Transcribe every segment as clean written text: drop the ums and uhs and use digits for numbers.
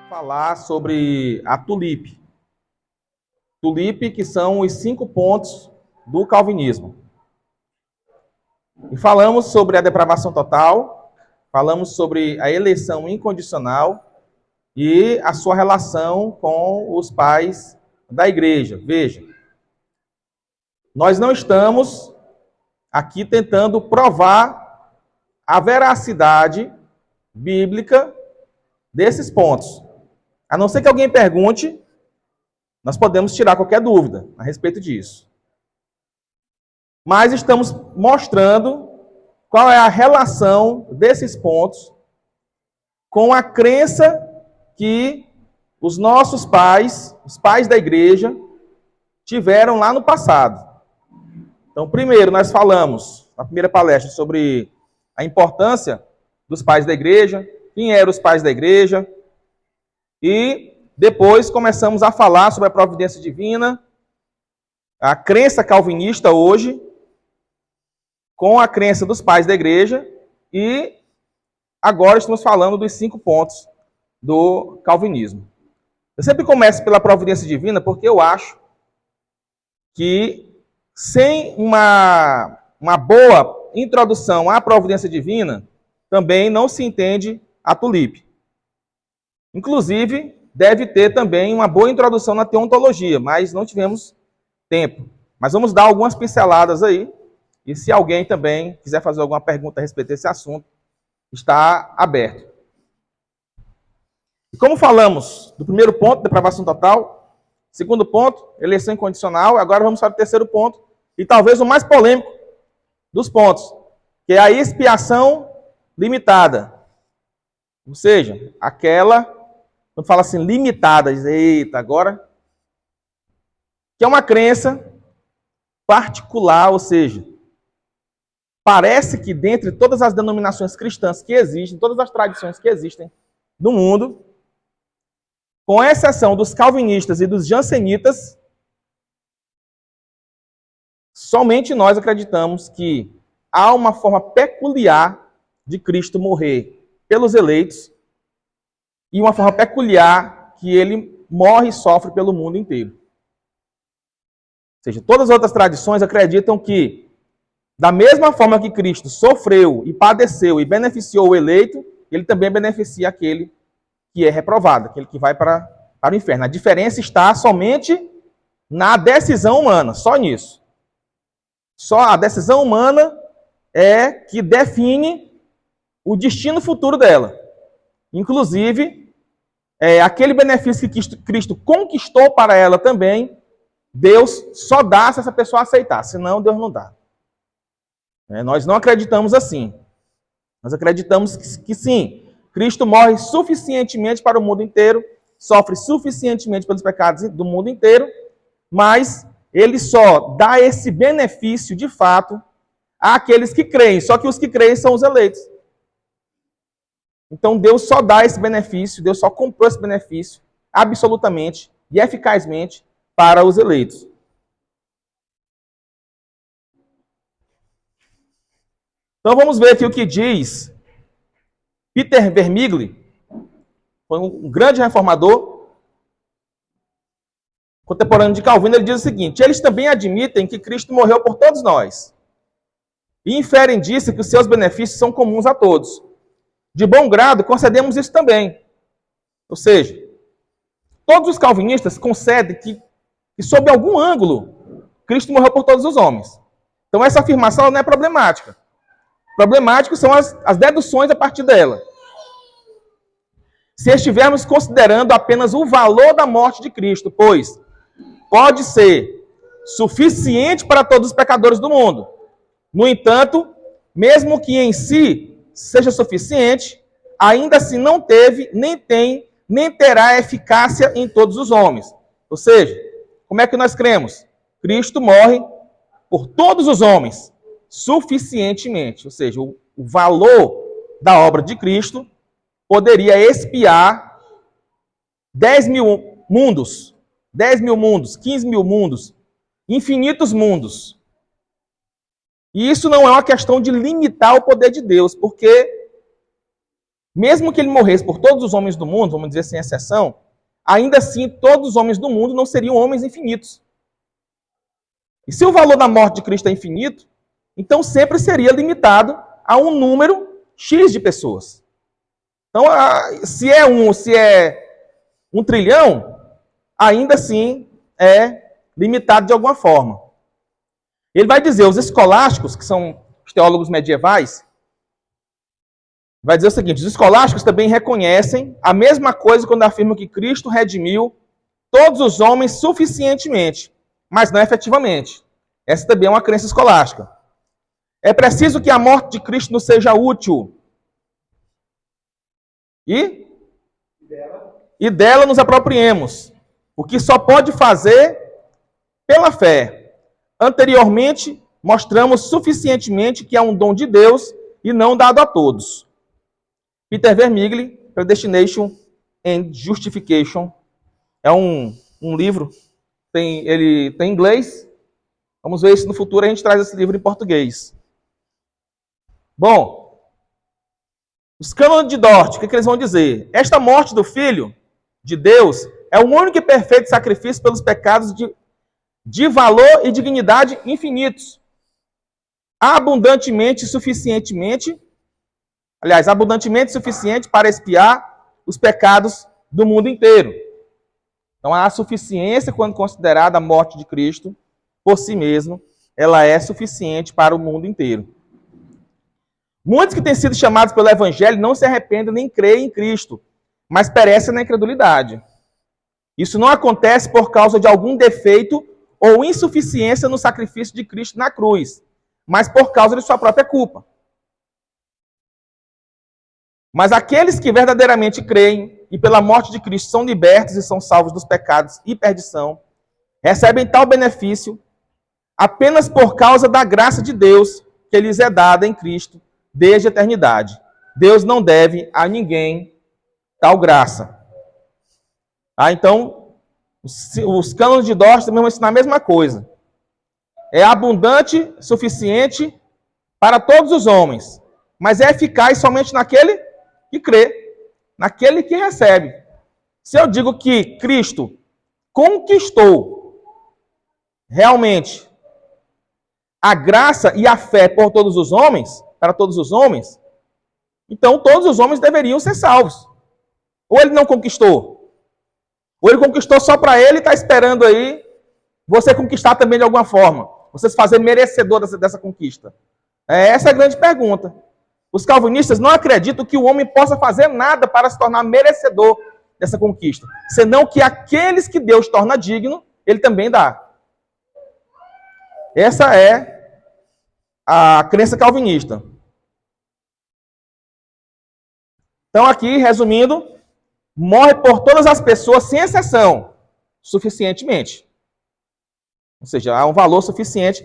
Falar sobre a tulipe. Tulipe, que são os 5 pontos do calvinismo. E falamos sobre a depravação total, falamos sobre a eleição incondicional e a sua relação com os pais da igreja. Veja, nós não estamos aqui tentando provar a veracidade bíblica desses pontos. A não ser que alguém pergunte, nós podemos tirar qualquer dúvida a respeito disso. Mas estamos mostrando qual é a relação desses pontos com a crença que os nossos pais, os pais da igreja, tiveram lá no passado. Então, primeiro, nós falamos, na primeira palestra, sobre a importância dos pais da igreja, quem eram os pais da igreja, e depois começamos a falar sobre a providência divina, a crença calvinista hoje, com a crença dos pais da igreja, e agora estamos falando dos 5 pontos do calvinismo. Eu sempre começo pela providência divina porque eu acho que sem uma boa introdução à providência divina, também não se entende a tulipe. Inclusive, deve ter também uma boa introdução na teontologia, mas não tivemos tempo. Mas vamos dar algumas pinceladas aí, e se alguém também quiser fazer alguma pergunta a respeito desse assunto, está aberto. E como falamos do primeiro ponto, depravação total, segundo ponto, eleição incondicional, agora vamos para o terceiro ponto, e talvez o mais polêmico dos pontos, que é a expiação limitada. Ou seja, aquela, quando fala assim, limitada, diz, eita, agora, que é uma crença particular, ou seja, parece que dentre todas as denominações cristãs que existem, todas as tradições que existem no mundo, com exceção dos calvinistas e dos jansenitas, somente nós acreditamos que há uma forma peculiar de Cristo morrer pelos eleitos e uma forma peculiar que ele morre e sofre pelo mundo inteiro. Ou seja, todas as outras tradições acreditam que, da mesma forma que Cristo sofreu e padeceu e beneficiou o eleito, ele também beneficia aquele que é reprovado, aquele que vai para o inferno. A diferença está somente na decisão humana, só nisso. Só a decisão humana é que define o destino futuro dela. Inclusive, aquele benefício que Cristo conquistou para ela também, Deus só dá se essa pessoa aceitar, senão Deus não dá. Nós não acreditamos assim. Nós acreditamos que sim, Cristo morre suficientemente para o mundo inteiro, sofre suficientemente pelos pecados do mundo inteiro, mas ele só dá esse benefício, de fato, àqueles que creem. Só que os que creem são os eleitos. Então Deus só dá esse benefício, Deus só comprou esse benefício, absolutamente e eficazmente, para os eleitos. Então vamos ver aqui o que diz Peter Vermigli, foi um grande reformador contemporâneo de Calvino. Ele diz o seguinte: eles também admitem que Cristo morreu por todos nós e inferem disso que os seus benefícios são comuns a todos. De bom grado, concedemos isso também. Ou seja, todos os calvinistas concedem que sob algum ângulo, Cristo morreu por todos os homens. Então essa afirmação não é problemática. Problemáticos são as deduções a partir dela. Se estivermos considerando apenas o valor da morte de Cristo, pois pode ser suficiente para todos os pecadores do mundo. No entanto, mesmo que em si seja suficiente, ainda assim não teve, nem tem, nem terá eficácia em todos os homens. Ou seja, como é que nós cremos? Cristo morre por todos os homens, suficientemente. Ou seja, o valor da obra de Cristo poderia expiar 10 mil mundos, 10 mil mundos, 15 mil mundos, infinitos mundos. E isso não é uma questão de limitar o poder de Deus, porque mesmo que ele morresse por todos os homens do mundo, vamos dizer sem exceção, ainda assim todos os homens do mundo não seriam homens infinitos. E se o valor da morte de Cristo é infinito, então sempre seria limitado a um número X de pessoas. Então, se é 1 trilhão, ainda assim é limitado de alguma forma. Ele vai dizer, os escolásticos, que são os teólogos medievais, vai dizer o seguinte, os escolásticos também reconhecem a mesma coisa quando afirmam que Cristo redimiu todos os homens suficientemente, mas não efetivamente. Essa também é uma crença escolástica. É preciso que a morte de Cristo nos seja útil. E dela nos apropriemos. O que só pode fazer pela fé. Anteriormente, mostramos suficientemente que é um dom de Deus e não dado a todos. Peter Vermigli, Predestination and Justification, é um livro, ele tem em inglês. Vamos ver se no futuro a gente traz esse livro em português. Bom, os cânones de Dort, o que eles vão dizer? Esta morte do Filho de Deus é o único e perfeito sacrifício pelos pecados de valor e dignidade infinitos. Abundantemente e suficiente para expiar os pecados do mundo inteiro. Então, há suficiência quando considerada a morte de Cristo por si mesmo, ela é suficiente para o mundo inteiro. Muitos que têm sido chamados pelo Evangelho não se arrependem nem creem em Cristo, mas perecem na incredulidade. Isso não acontece por causa de algum defeito ou insuficiência no sacrifício de Cristo na cruz, mas por causa de sua própria culpa. Mas aqueles que verdadeiramente creem e pela morte de Cristo são libertos e são salvos dos pecados e perdição, recebem tal benefício apenas por causa da graça de Deus que lhes é dada em Cristo desde a eternidade. Deus não deve a ninguém tal graça. Então, os cânones de Dort também vão ensinar a mesma coisa. É abundante, suficiente para todos os homens, mas é eficaz somente naquele que crê, naquele que recebe. Se eu digo que Cristo conquistou realmente a graça e a fé por todos os homens, para todos os homens, então todos os homens deveriam ser salvos. Ou ele não conquistou? Ou ele conquistou só para ele e está esperando aí você conquistar também de alguma forma? Você se fazer merecedor dessa conquista? Essa é a grande pergunta. Os calvinistas não acreditam que o homem possa fazer nada para se tornar merecedor dessa conquista, senão que aqueles que Deus torna digno, ele também dá. Essa é a crença calvinista. Então aqui, resumindo, morre por todas as pessoas, sem exceção, suficientemente. Ou seja, há um valor suficiente.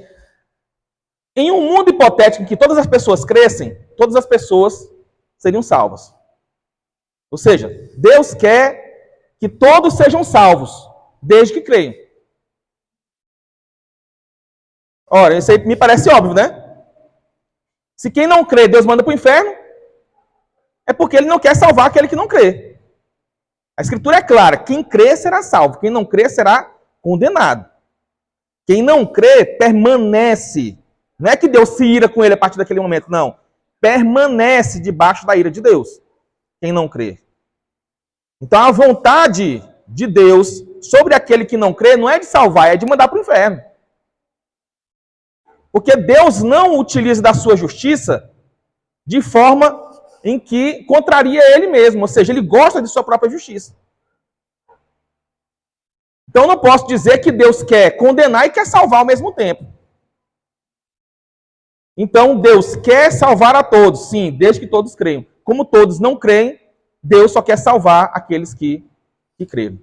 Em um mundo hipotético em que todas as pessoas crescem, todas as pessoas seriam salvas. Ou seja, Deus quer que todos sejam salvos, desde que creiam. Ora, isso aí me parece óbvio, né? Se quem não crê, Deus manda para o inferno, é porque ele não quer salvar aquele que não crê. A Escritura é clara, quem crê será salvo, quem não crê será condenado. Quem não crê permanece. Não é que Deus se ira com ele a partir daquele momento, não. Permanece debaixo da ira de Deus, quem não crê. Então a vontade de Deus sobre aquele que não crê não é de salvar, é de mandar para o inferno. Porque Deus não utiliza da sua justiça de forma em que contraria ele mesmo, ou seja, ele gosta de sua própria justiça. Então eu não posso dizer que Deus quer condenar e quer salvar ao mesmo tempo. Então Deus quer salvar a todos, sim, desde que todos creiam. Como todos não creem, Deus só quer salvar aqueles que creram.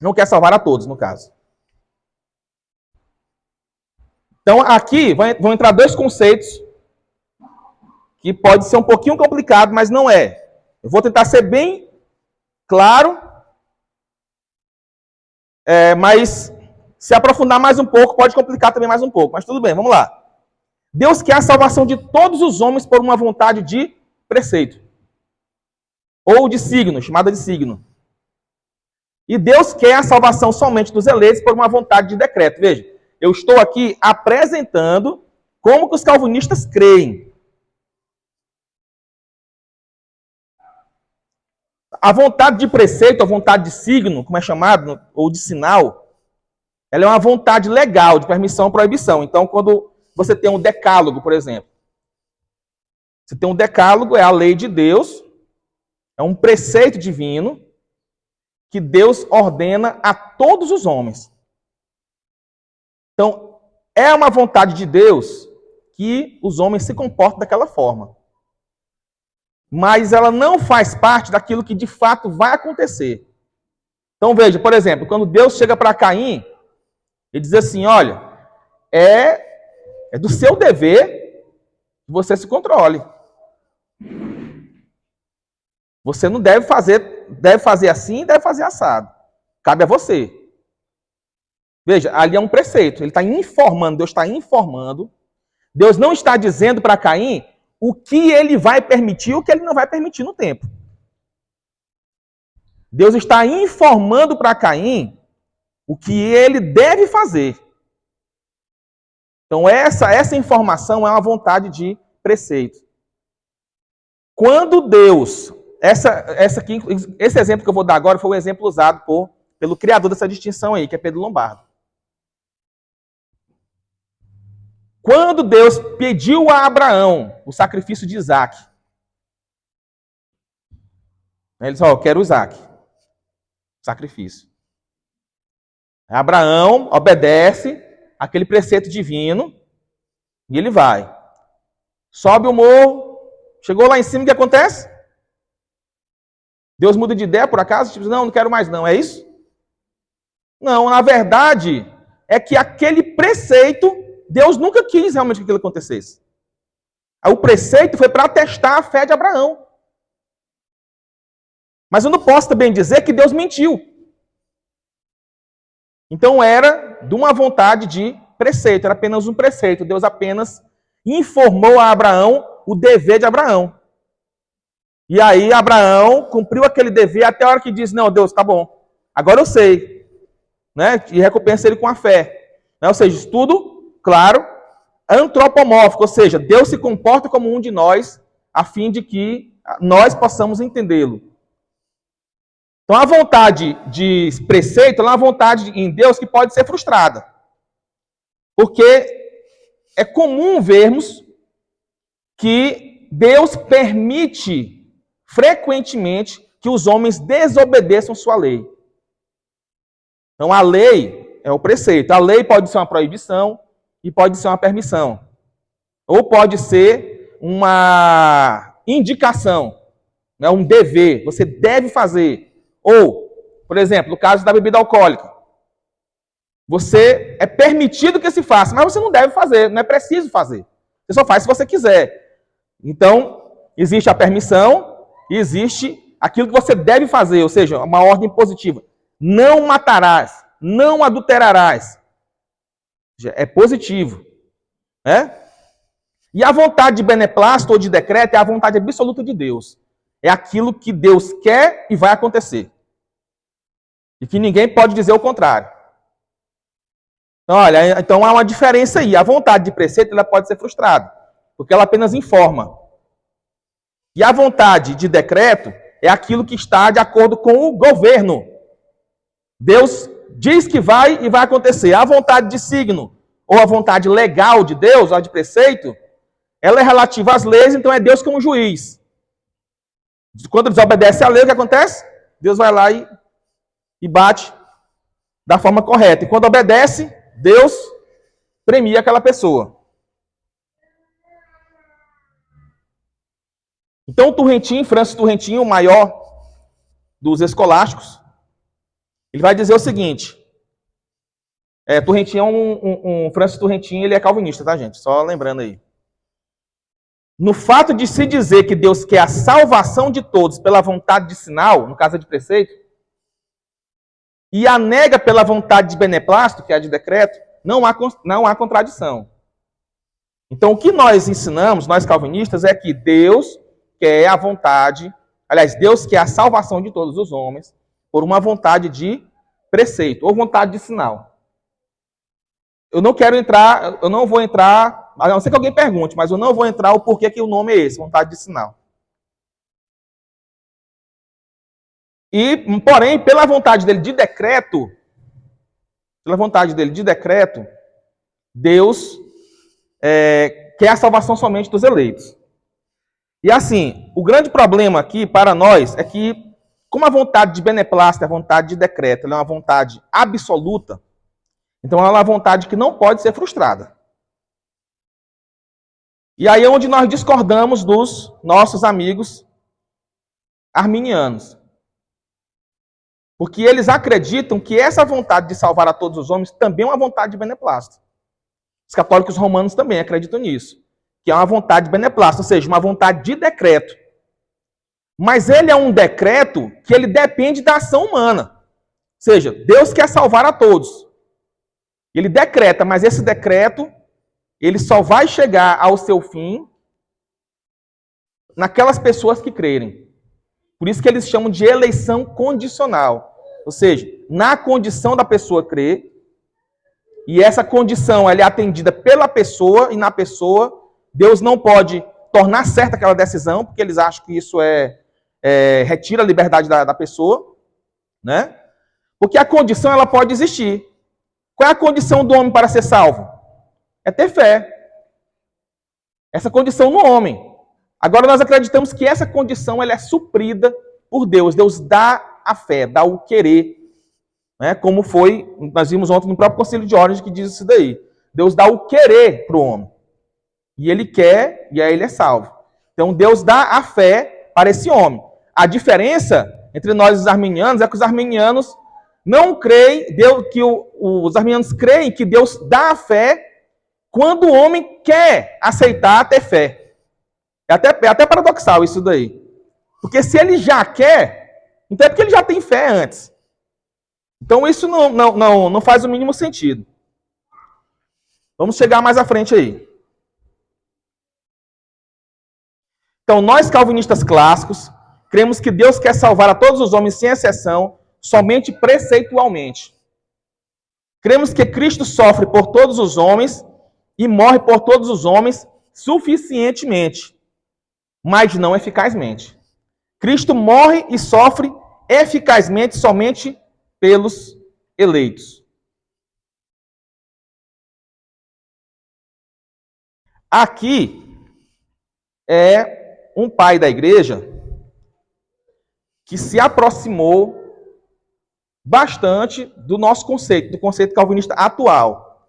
Não quer salvar a todos, no caso. Então aqui vão entrar dois conceitos que pode ser um pouquinho complicado, mas não é. Eu vou tentar ser bem claro, mas se aprofundar mais um pouco, pode complicar também mais um pouco. Mas tudo bem, vamos lá. Deus quer a salvação de todos os homens por uma vontade de preceito. ou de signo, chamada de signo. E Deus quer a salvação somente dos eleitos por uma vontade de decreto. Veja, eu estou aqui apresentando como que os calvinistas creem. A vontade de preceito, a vontade de signo, como é chamado, ou de sinal, ela é uma vontade legal, de permissão ou proibição. Então, quando você tem um decálogo, por exemplo, você tem um decálogo, é a lei de Deus, é um preceito divino que Deus ordena a todos os homens. Então, é uma vontade de Deus que os homens se comportem daquela forma. Mas ela não faz parte daquilo que de fato vai acontecer. Então, veja, por exemplo, quando Deus chega para Caim e diz assim, olha, é do seu dever que você se controle. Você não deve fazer assim, deve fazer assado. Cabe a você. Veja, ali é um preceito. Ele está informando, Deus está informando. Deus não está dizendo para Caim o que ele vai permitir e o que ele não vai permitir no tempo. Deus está informando para Caim o que ele deve fazer. Então, essa informação é uma vontade de preceito. Quando Deus... Esse exemplo que eu vou dar agora foi o exemplo usado pelo criador dessa distinção aí, que é Pedro Lombardo. Quando Deus pediu a Abraão o sacrifício de Isaac, ele disse, eu quero Isaac, sacrifício. Abraão obedece aquele preceito divino e ele vai. Sobe o morro, chegou lá em cima, o que acontece? Deus muda de ideia, por acaso? Tipo, não quero mais não, é isso? Não, na verdade, é que aquele preceito, Deus nunca quis realmente que aquilo acontecesse. O preceito foi para testar a fé de Abraão. Mas eu não posso também dizer que Deus mentiu. Então era de uma vontade de preceito, era apenas um preceito. Deus apenas informou a Abraão o dever de Abraão. E aí Abraão cumpriu aquele dever até a hora que disse, não, Deus, tá bom, agora eu sei. Né? E recompensa ele com a fé. Né? Ou seja, tudo, claro, antropomórfico, ou seja, Deus se comporta como um de nós, a fim de que nós possamos entendê-lo. Então a vontade de preceito é uma vontade em Deus que pode ser frustrada. Porque é comum vermos que Deus permite frequentemente que os homens desobedeçam sua lei. Então a lei é o preceito. A lei pode ser uma proibição e pode ser uma permissão. Ou pode ser uma indicação, né, um dever, você deve fazer. Ou, por exemplo, no caso da bebida alcoólica. É permitido que se faça, mas você não deve fazer, não é preciso fazer. Você só faz se você quiser. Então, existe a permissão e existe aquilo que você deve fazer, ou seja, uma ordem positiva. Não matarás, não adulterarás. É positivo. Né? E a vontade de beneplácito ou de decreto é a vontade absoluta de Deus. É aquilo que Deus quer e vai acontecer. E que ninguém pode dizer o contrário. Então, olha, então há uma diferença aí. A vontade de preceito ela pode ser frustrada, porque ela apenas informa. E a vontade de decreto é aquilo que está de acordo com o governo. Deus diz que vai e vai acontecer. A vontade de signo, ou a vontade legal de Deus, ou de preceito, ela é relativa às leis, então é Deus como juiz. Quando desobedece a lei, o que acontece? Deus vai lá e bate da forma correta. E quando obedece, Deus premia aquela pessoa. Então, Francis Turrentin, o maior dos escolásticos, ele vai dizer o seguinte. Francis Turrentin, ele é calvinista, tá, gente? Só lembrando aí. No fato de se dizer que Deus quer a salvação de todos pela vontade de sinal, no caso de preceito, e a nega pela vontade de beneplácito, que é a de decreto, não há contradição. Então, o que nós ensinamos, nós calvinistas, é que Deus quer a vontade Aliás, Deus quer a salvação de todos os homens por uma vontade de preceito ou vontade de sinal. Eu não vou entrar, a não ser que alguém pergunte, mas eu não vou entrar o porquê que o nome é esse, vontade de sinal. Porém, pela vontade dele de decreto, Deus quer a salvação somente dos eleitos. E assim, o grande problema aqui para nós é que, como a vontade de beneplácito, a vontade de decreto, ela é uma vontade absoluta, então ela é uma vontade que não pode ser frustrada. E aí é onde nós discordamos dos nossos amigos arminianos. Porque eles acreditam que essa vontade de salvar a todos os homens também é uma vontade de beneplácito. Os católicos romanos também acreditam nisso. Que é uma vontade de beneplácito, ou seja, uma vontade de decreto. Mas ele é um decreto que ele depende da ação humana. Ou seja, Deus quer salvar a todos. Ele decreta, mas esse decreto, ele só vai chegar ao seu fim naquelas pessoas que crerem. Por isso que eles chamam de eleição condicional. Ou seja, na condição da pessoa crer, e essa condição ela é atendida pela pessoa, e na pessoa, Deus não pode tornar certa aquela decisão, porque eles acham que isso retira a liberdade da pessoa, né? Porque a condição ela pode existir. Qual é a condição do homem para ser salvo? É ter fé. Essa condição no homem. Agora nós acreditamos que essa condição ela é suprida por Deus. Deus dá a fé, dá o querer. Né? Como nós vimos ontem no próprio Concílio de Ordens que diz isso daí. Deus dá o querer para o homem. E ele quer, e aí ele é salvo. Então Deus dá a fé para esse homem. A diferença entre nós e os arminianos é que os arminianos não creem, os arminianos creem que Deus dá a fé quando o homem quer aceitar ter fé. É até paradoxal isso daí. Porque se ele já quer, então é porque ele já tem fé antes. Então isso não faz o mínimo sentido. Vamos chegar mais à frente aí. Então nós calvinistas clássicos cremos que Deus quer salvar a todos os homens sem exceção, somente preceitualmente. Cremos que Cristo sofre por todos os homens e morre por todos os homens suficientemente, mas não eficazmente. Cristo morre e sofre eficazmente somente pelos eleitos. Aqui é um pai da igreja que se aproximou bastante do nosso conceito, do conceito calvinista atual.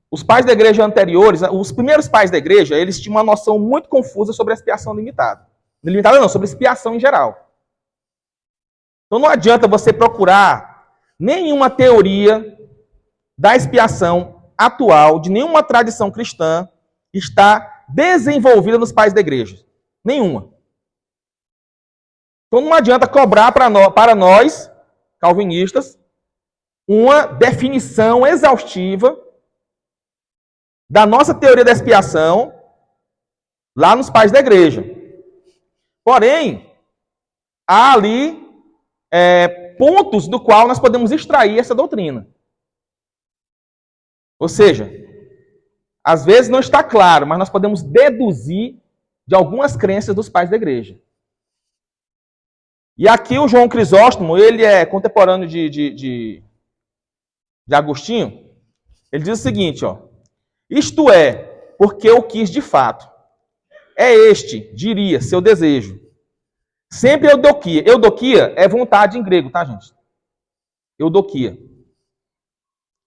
Os pais da igreja anteriores, os primeiros pais da igreja, eles tinham uma noção muito confusa sobre a expiação limitada. Limitada não, sobre expiação em geral. Então não adianta você procurar nenhuma teoria da expiação atual, de nenhuma tradição cristã, que está desenvolvida nos pais da igreja. Nenhuma. Então não adianta cobrar para nós, calvinistas, uma definição exaustiva da nossa teoria da expiação lá nos pais da igreja. Porém, há ali pontos do qual nós podemos extrair essa doutrina. Ou seja, às vezes não está claro, mas nós podemos deduzir de algumas crenças dos pais da igreja. E aqui o João Crisóstomo, ele é contemporâneo de Agostinho, ele diz o seguinte, isto é, porque eu quis de fato. É este, diria, seu desejo. Sempre eudokia. Eudokia é vontade em grego, tá, gente? Eudokia.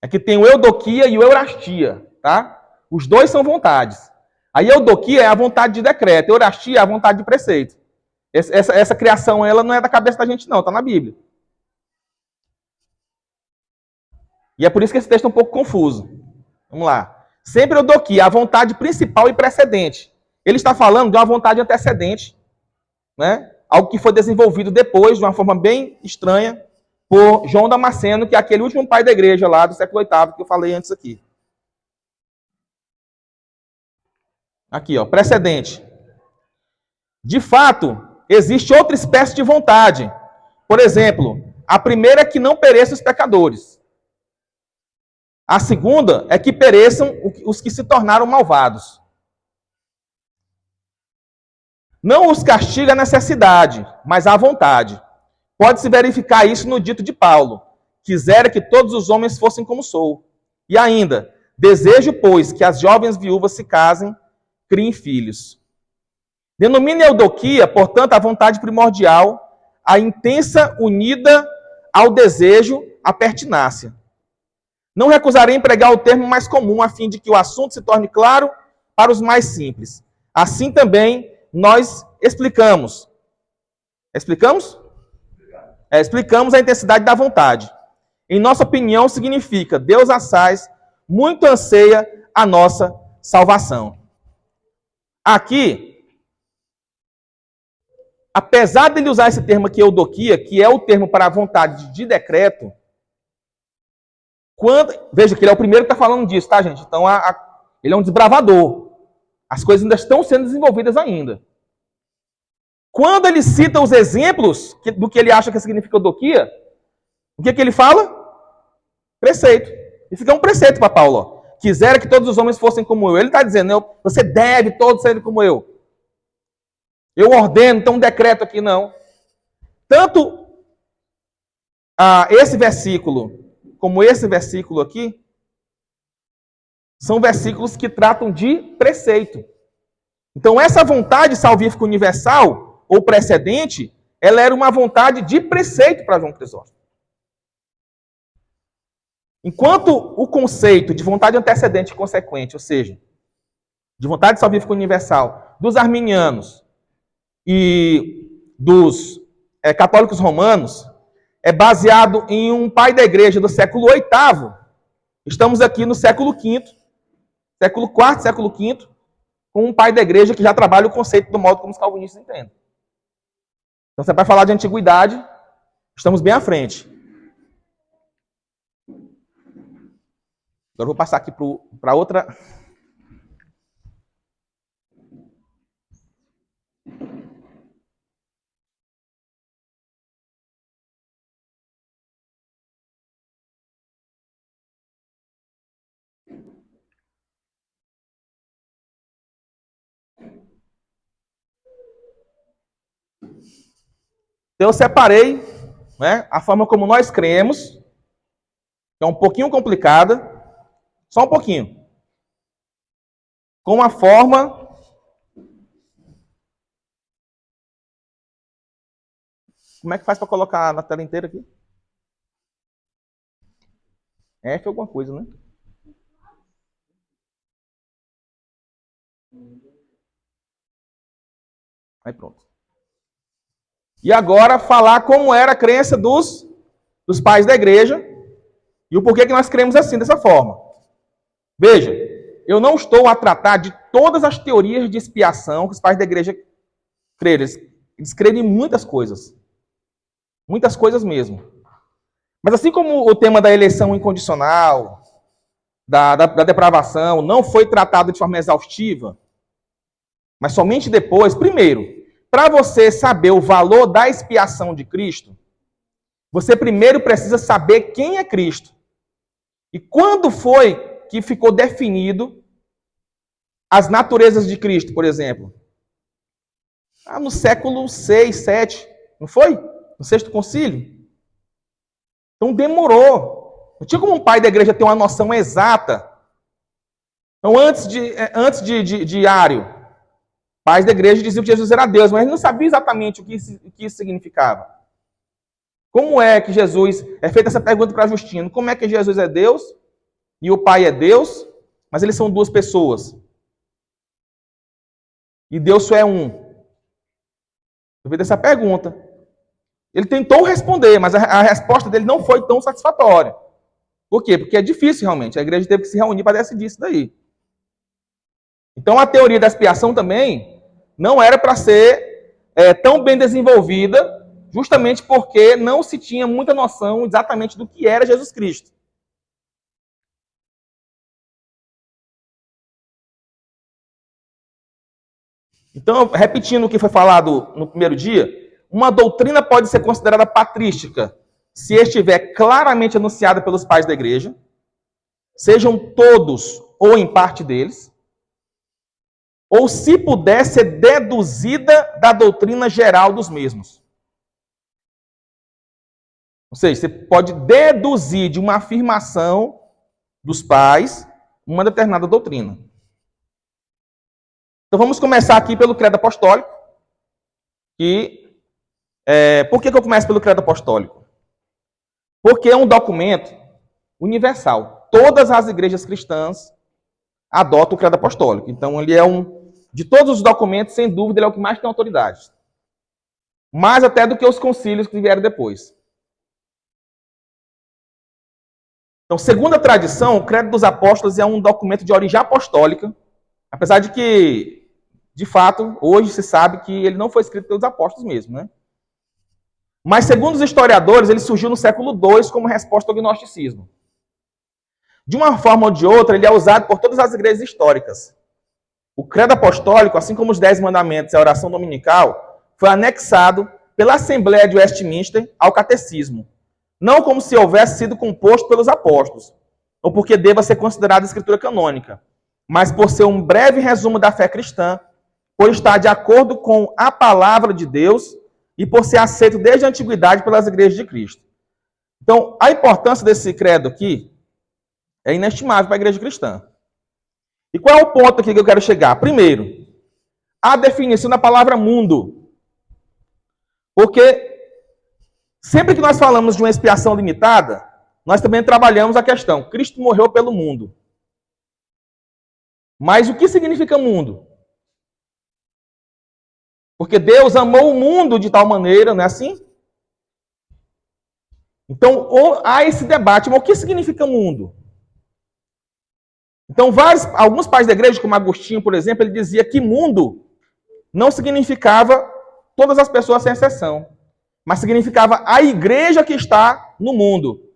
É que tem o eudokia e o eurastia, tá? Os dois são vontades. A eudokia é a vontade de decreto, a eurastia é a vontade de preceito. Essa criação, ela não é da cabeça da gente, não. Está na Bíblia. E é por isso que esse texto é um pouco confuso. Vamos lá. Sempre eudokia, a vontade principal e precedente. Ele está falando de uma vontade antecedente, né? Algo que foi desenvolvido depois, de uma forma bem estranha, por João Damasceno, que é aquele último pai da igreja lá do século VIII, que eu falei antes aqui. Aqui, precedente. De fato, existe outra espécie de vontade. Por exemplo, a primeira é que não pereçam os pecadores. A segunda é que pereçam os que se tornaram malvados. Não os castiga a necessidade, mas a vontade. Pode-se verificar isso no dito de Paulo: quisera que todos os homens fossem como sou. E ainda, desejo, pois, que as jovens viúvas se casem, criem filhos. Denomina eudoquia, portanto, a vontade primordial, a intensa unida ao desejo, a pertinácia. Não recusarei empregar o termo mais comum, a fim de que o assunto se torne claro para os mais simples. Assim também nós explicamos. Explicamos? Explicamos a intensidade da vontade. Em nossa opinião, significa Deus assaz, muito anseia a nossa salvação. Aqui, apesar de ele usar esse termo aqui, eudoquia, que é o termo para a vontade de decreto, veja que ele é o primeiro que está falando disso, tá, gente? Então, ele é um desbravador. As coisas ainda estão sendo desenvolvidas ainda. Quando ele cita os exemplos do que ele acha que significa eudoquia, o que ele fala? Preceito. Isso aqui é um preceito para Paulo. Ó. Quisera que todos os homens fossem como eu. Ele está dizendo, você deve todos serem como eu. Eu ordeno, tem um decreto aqui, não. Tanto esse versículo como esse versículo aqui, são versículos que tratam de preceito. Então, essa vontade salvífica universal, ou precedente, ela era uma vontade de preceito para João Crisóstomo. Enquanto o conceito de vontade antecedente e consequente, ou seja, de vontade salvífica universal, dos arminianos e dos católicos romanos, é baseado em um pai da igreja do século VIII. Estamos aqui no século V, século IV, século V, com um pai da igreja que já trabalha o conceito do modo como os calvinistas entendem. Então, você vai falar de antiguidade, estamos bem à frente. Agora eu vou passar aqui para outra. Então, eu separei, né, a forma como nós cremos, que é um pouquinho complicada, só um pouquinho, com a forma como é que faz para colocar na tela inteira aqui? F alguma coisa, né? Aí pronto. E agora falar como era a crença dos pais da igreja e o porquê que nós cremos assim, dessa forma. Veja, eu não estou a tratar de todas as teorias de expiação que os pais da igreja creram. Eles creem em muitas coisas. Muitas coisas mesmo. Mas assim como o tema da eleição incondicional, da depravação, não foi tratado de forma exaustiva, mas somente depois, primeiro, para você saber o valor da expiação de Cristo, você primeiro precisa saber quem é Cristo. E quando foi que ficou definido as naturezas de Cristo, por exemplo? No século 6, 7, não foi? No sexto concílio. Então demorou. Não tinha como um pai da igreja ter uma noção exata. Então, antes de Ário, pais da igreja diziam que Jesus era Deus, mas eles não sabiam exatamente o que isso significava. Como é que Jesus... É feita essa pergunta para Justino. Como é que Jesus é Deus e o Pai é Deus, mas eles são duas pessoas? E Deus só é um. Eu vi essa pergunta. Ele tentou responder, mas a resposta dele não foi tão satisfatória. Por quê? Porque é difícil realmente. A igreja teve que se reunir para decidir isso daí. Então, a teoria da expiação também não era para ser tão bem desenvolvida, justamente porque não se tinha muita noção exatamente do que era Jesus Cristo. Então, repetindo o que foi falado no primeiro dia, uma doutrina pode ser considerada patrística se estiver claramente anunciada pelos pais da igreja, sejam todos ou em parte deles, ou se puder ser deduzida da doutrina geral dos mesmos. Ou seja, você pode deduzir de uma afirmação dos pais uma determinada doutrina. Então vamos começar aqui pelo credo apostólico. Por que eu começo pelo credo apostólico? Porque é um documento universal. Todas as igrejas cristãs adotam o credo apostólico. Então ele é de todos os documentos, sem dúvida, ele é o que mais tem autoridade. Mais até do que os concílios que vieram depois. Então, segundo a tradição, o Credo dos Apóstolos é um documento de origem apostólica, apesar de que, de fato, hoje se sabe que ele não foi escrito pelos apóstolos mesmo, né? Mas, segundo os historiadores, ele surgiu no século II como resposta ao gnosticismo. De uma forma ou de outra, ele é usado por todas as igrejas históricas. O Credo Apostólico, assim como os 10 Mandamentos e a oração dominical, foi anexado pela Assembleia de Westminster ao Catecismo, não como se houvesse sido composto pelos apóstolos, ou porque deva ser considerado escritura canônica, mas por ser um breve resumo da fé cristã, por estar de acordo com a palavra de Deus e por ser aceito desde a antiguidade pelas igrejas de Cristo. Então, a importância desse credo aqui é inestimável para a igreja cristã. E qual é o ponto aqui que eu quero chegar? Primeiro, a definição da palavra mundo. Porque sempre que nós falamos de uma expiação limitada, nós também trabalhamos a questão: Cristo morreu pelo mundo. Mas o que significa mundo? Porque Deus amou o mundo de tal maneira, não é assim? Então, há esse debate, mas o que significa mundo? Então, alguns pais da igreja, como Agostinho, por exemplo, ele dizia que mundo não significava todas as pessoas sem exceção, mas significava a igreja que está no mundo.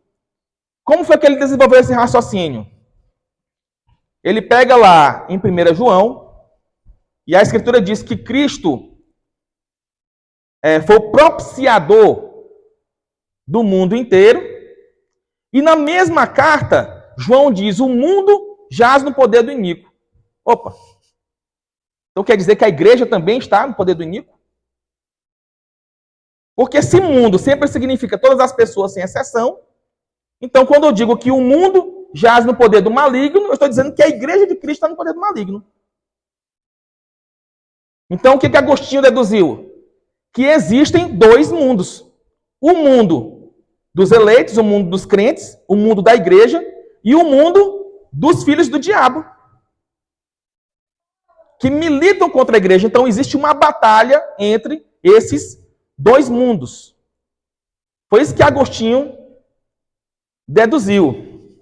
Como foi que ele desenvolveu esse raciocínio? Ele pega lá em 1 João, e a Escritura diz que Cristo foi o propiciador do mundo inteiro, e na mesma carta, João diz: o mundo jaz no poder do iníquo. Opa! Então quer dizer que a igreja também está no poder do iníquo? Porque se mundo sempre significa todas as pessoas sem exceção, então quando eu digo que o mundo jaz no poder do maligno, eu estou dizendo que a igreja de Cristo está no poder do maligno. Então o que Agostinho deduziu? Que existem dois mundos. O mundo dos eleitos, o mundo dos crentes, o mundo da igreja e o mundo dos filhos do diabo, que militam contra a igreja. Então existe uma batalha entre esses dois mundos. Foi isso que Agostinho deduziu.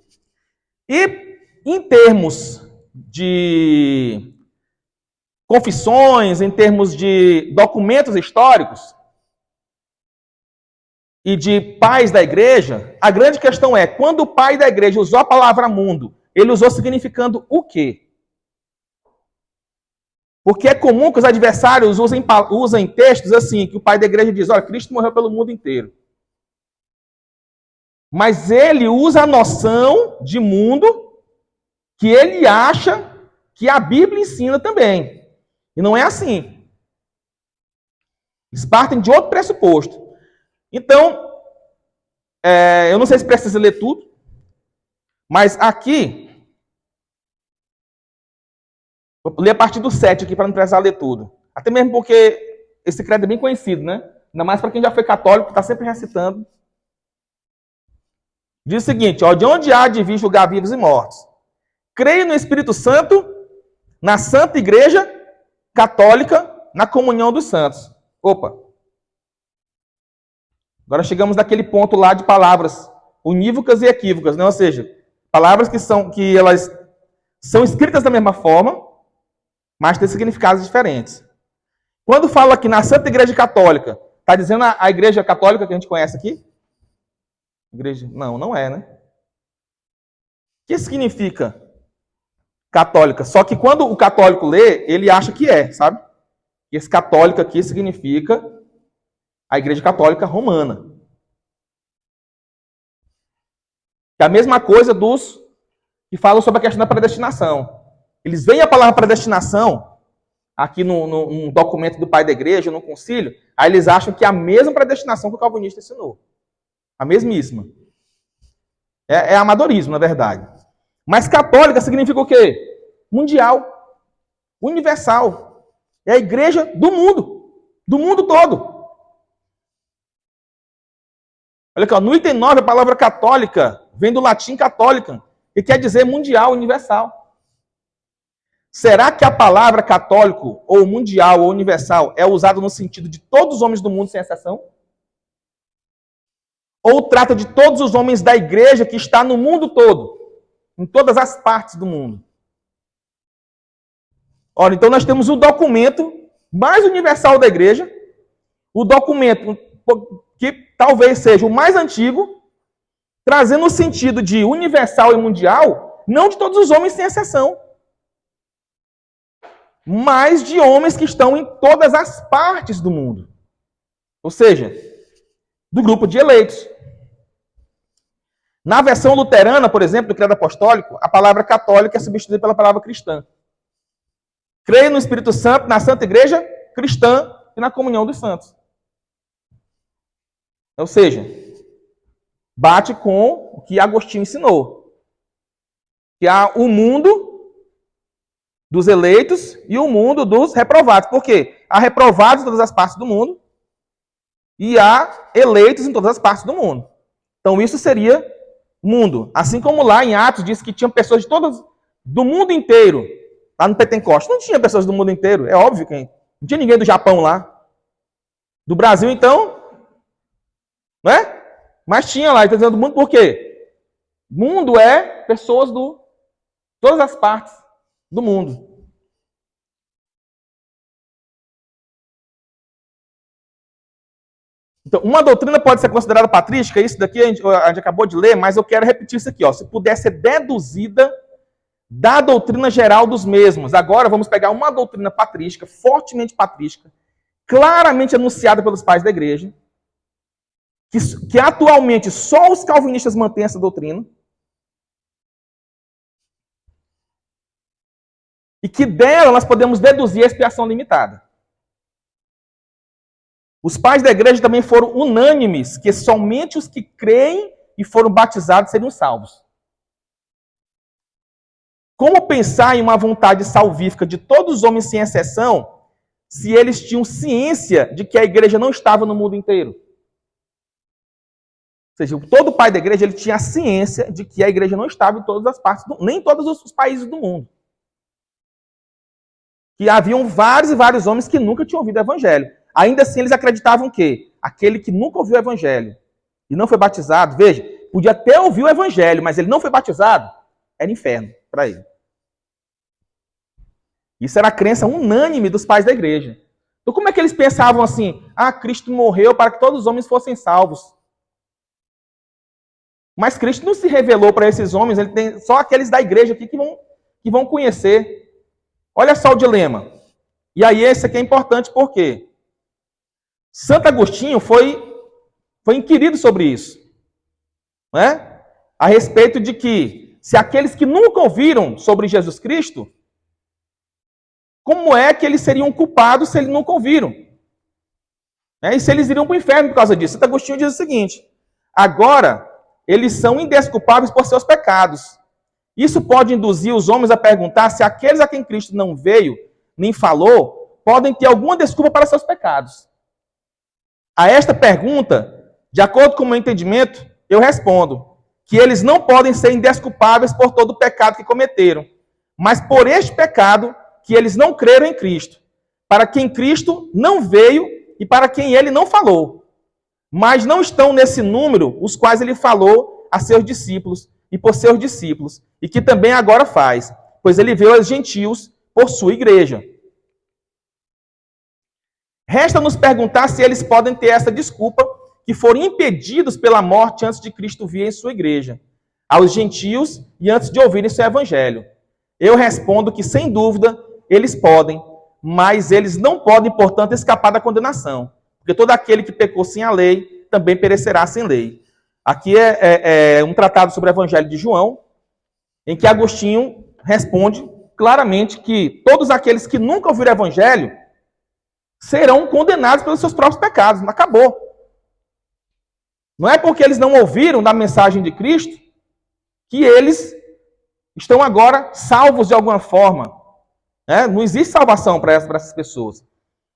E em termos de confissões, em termos de documentos históricos e de pais da igreja, a grande questão é: quando o pai da igreja usou a palavra mundo, ele usou significando o quê? Porque é comum que os adversários usem textos assim, que o pai da igreja diz: olha, Cristo morreu pelo mundo inteiro. Mas ele usa a noção de mundo que ele acha que a Bíblia ensina também. E não é assim. Eles partem de outro pressuposto. Então, eu não sei se precisa ler tudo, mas aqui, vou ler a partir do 7 aqui para não precisar ler tudo. Até mesmo porque esse credo é bem conhecido, né? Ainda mais para quem já foi católico, que está sempre recitando. Diz o seguinte: ó, de onde há de vir julgar vivos e mortos? Creio no Espírito Santo, na Santa Igreja Católica, na comunhão dos santos. Opa! Agora chegamos naquele ponto lá de palavras unívocas e equívocas, né? Ou seja, palavras que elas são escritas da mesma forma, mas têm significados diferentes. Quando fala aqui na Santa Igreja Católica, está dizendo a Igreja Católica que a gente conhece aqui? Igreja? Não, não é, né? O que significa católica? Só que quando o católico lê, ele acha que é, sabe? Esse católico aqui significa a Igreja Católica Romana. É a mesma coisa dos que falam sobre a questão da predestinação. Eles veem a palavra predestinação aqui no documento do pai da igreja, no concílio, aí eles acham que é a mesma predestinação que o calvinista ensinou. A mesmíssima. É amadorismo, na verdade. Mas católica significa o quê? Mundial. Universal. É a igreja do mundo todo. Olha aqui, ó, no item 9, a palavra católica vem do latim católica, que quer dizer mundial, universal. Será que a palavra católico, ou mundial, ou universal, é usada no sentido de todos os homens do mundo, sem exceção? Ou trata de todos os homens da igreja que está no mundo todo, em todas as partes do mundo? Ora, então nós temos o documento mais universal da igreja, o documento que talvez seja o mais antigo, trazendo o sentido de universal e mundial, não de todos os homens sem exceção, mas de homens que estão em todas as partes do mundo. Ou seja, do grupo de eleitos. Na versão luterana, por exemplo, do Credo Apostólico, a palavra católica é substituída pela palavra cristã. Creio no Espírito Santo, na Santa Igreja cristã e na comunhão dos santos. Ou seja, bate com o que Agostinho ensinou. Que há o mundo dos eleitos e o mundo dos reprovados. Por quê? Há reprovados em todas as partes do mundo e há eleitos em todas as partes do mundo. Então isso seria mundo. Assim como lá em Atos diz que tinham pessoas de todas, do mundo inteiro. Lá no Pentecoste não tinha pessoas do mundo inteiro. É óbvio que não tinha ninguém do Japão lá. Do Brasil, então, não é? Mas tinha lá, está dizendo do mundo por quê? Mundo é pessoas de todas as partes do mundo. Então, uma doutrina pode ser considerada patrística, isso daqui a gente acabou de ler, mas eu quero repetir isso aqui, ó. Se puder ser deduzida da doutrina geral dos mesmos. Agora vamos pegar uma doutrina patrística, fortemente patrística, claramente anunciada pelos pais da igreja, que atualmente só os calvinistas mantêm essa doutrina, e que dela nós podemos deduzir a expiação limitada. Os pais da igreja também foram unânimes que somente os que creem e foram batizados seriam salvos. Como pensar em uma vontade salvífica de todos os homens sem exceção, se eles tinham ciência de que a igreja não estava no mundo inteiro? Ou seja, todo pai da igreja ele tinha a ciência de que a igreja não estava em todas as partes, nem em todos os países do mundo. Que haviam vários e vários homens que nunca tinham ouvido o evangelho. Ainda assim, eles acreditavam que aquele que nunca ouviu o evangelho e não foi batizado, veja, podia até ouvir o evangelho, mas ele não foi batizado, era inferno para ele. Isso era a crença unânime dos pais da igreja. Então, como é que eles pensavam assim? Ah, Cristo morreu para que todos os homens fossem salvos. Mas Cristo não se revelou para esses homens, ele tem só aqueles da igreja aqui que vão conhecer. Olha só o dilema. E aí esse aqui é importante por quê? Santo Agostinho foi inquirido sobre isso. Né? A respeito de que, se aqueles que nunca ouviram sobre Jesus Cristo, como é que eles seriam culpados se eles nunca ouviram? E se eles iriam para o inferno por causa disso? Santo Agostinho diz o seguinte: agora, eles são indesculpáveis por seus pecados. Isso pode induzir os homens a perguntar se aqueles a quem Cristo não veio, nem falou, podem ter alguma desculpa para seus pecados. A esta pergunta, de acordo com o meu entendimento, eu respondo que eles não podem ser indesculpáveis por todo o pecado que cometeram, mas por este pecado que eles não creram em Cristo, para quem Cristo não veio e para quem ele não falou. Mas não estão nesse número os quais ele falou a seus discípulos e por seus discípulos, e que também agora faz, pois ele veio aos gentios por sua igreja. Resta nos perguntar se eles podem ter essa desculpa, que foram impedidos pela morte antes de Cristo vir em sua igreja, aos gentios e antes de ouvirem seu evangelho. Eu respondo que, sem dúvida, eles podem, mas eles não podem, portanto, escapar da condenação. Porque todo aquele que pecou sem a lei também perecerá sem lei. Aqui é um tratado sobre o Evangelho de João, em que Agostinho responde claramente que todos aqueles que nunca ouviram o Evangelho serão condenados pelos seus próprios pecados. Acabou. Não é porque eles não ouviram da mensagem de Cristo que eles estão agora salvos de alguma forma. Não existe salvação para essas pessoas.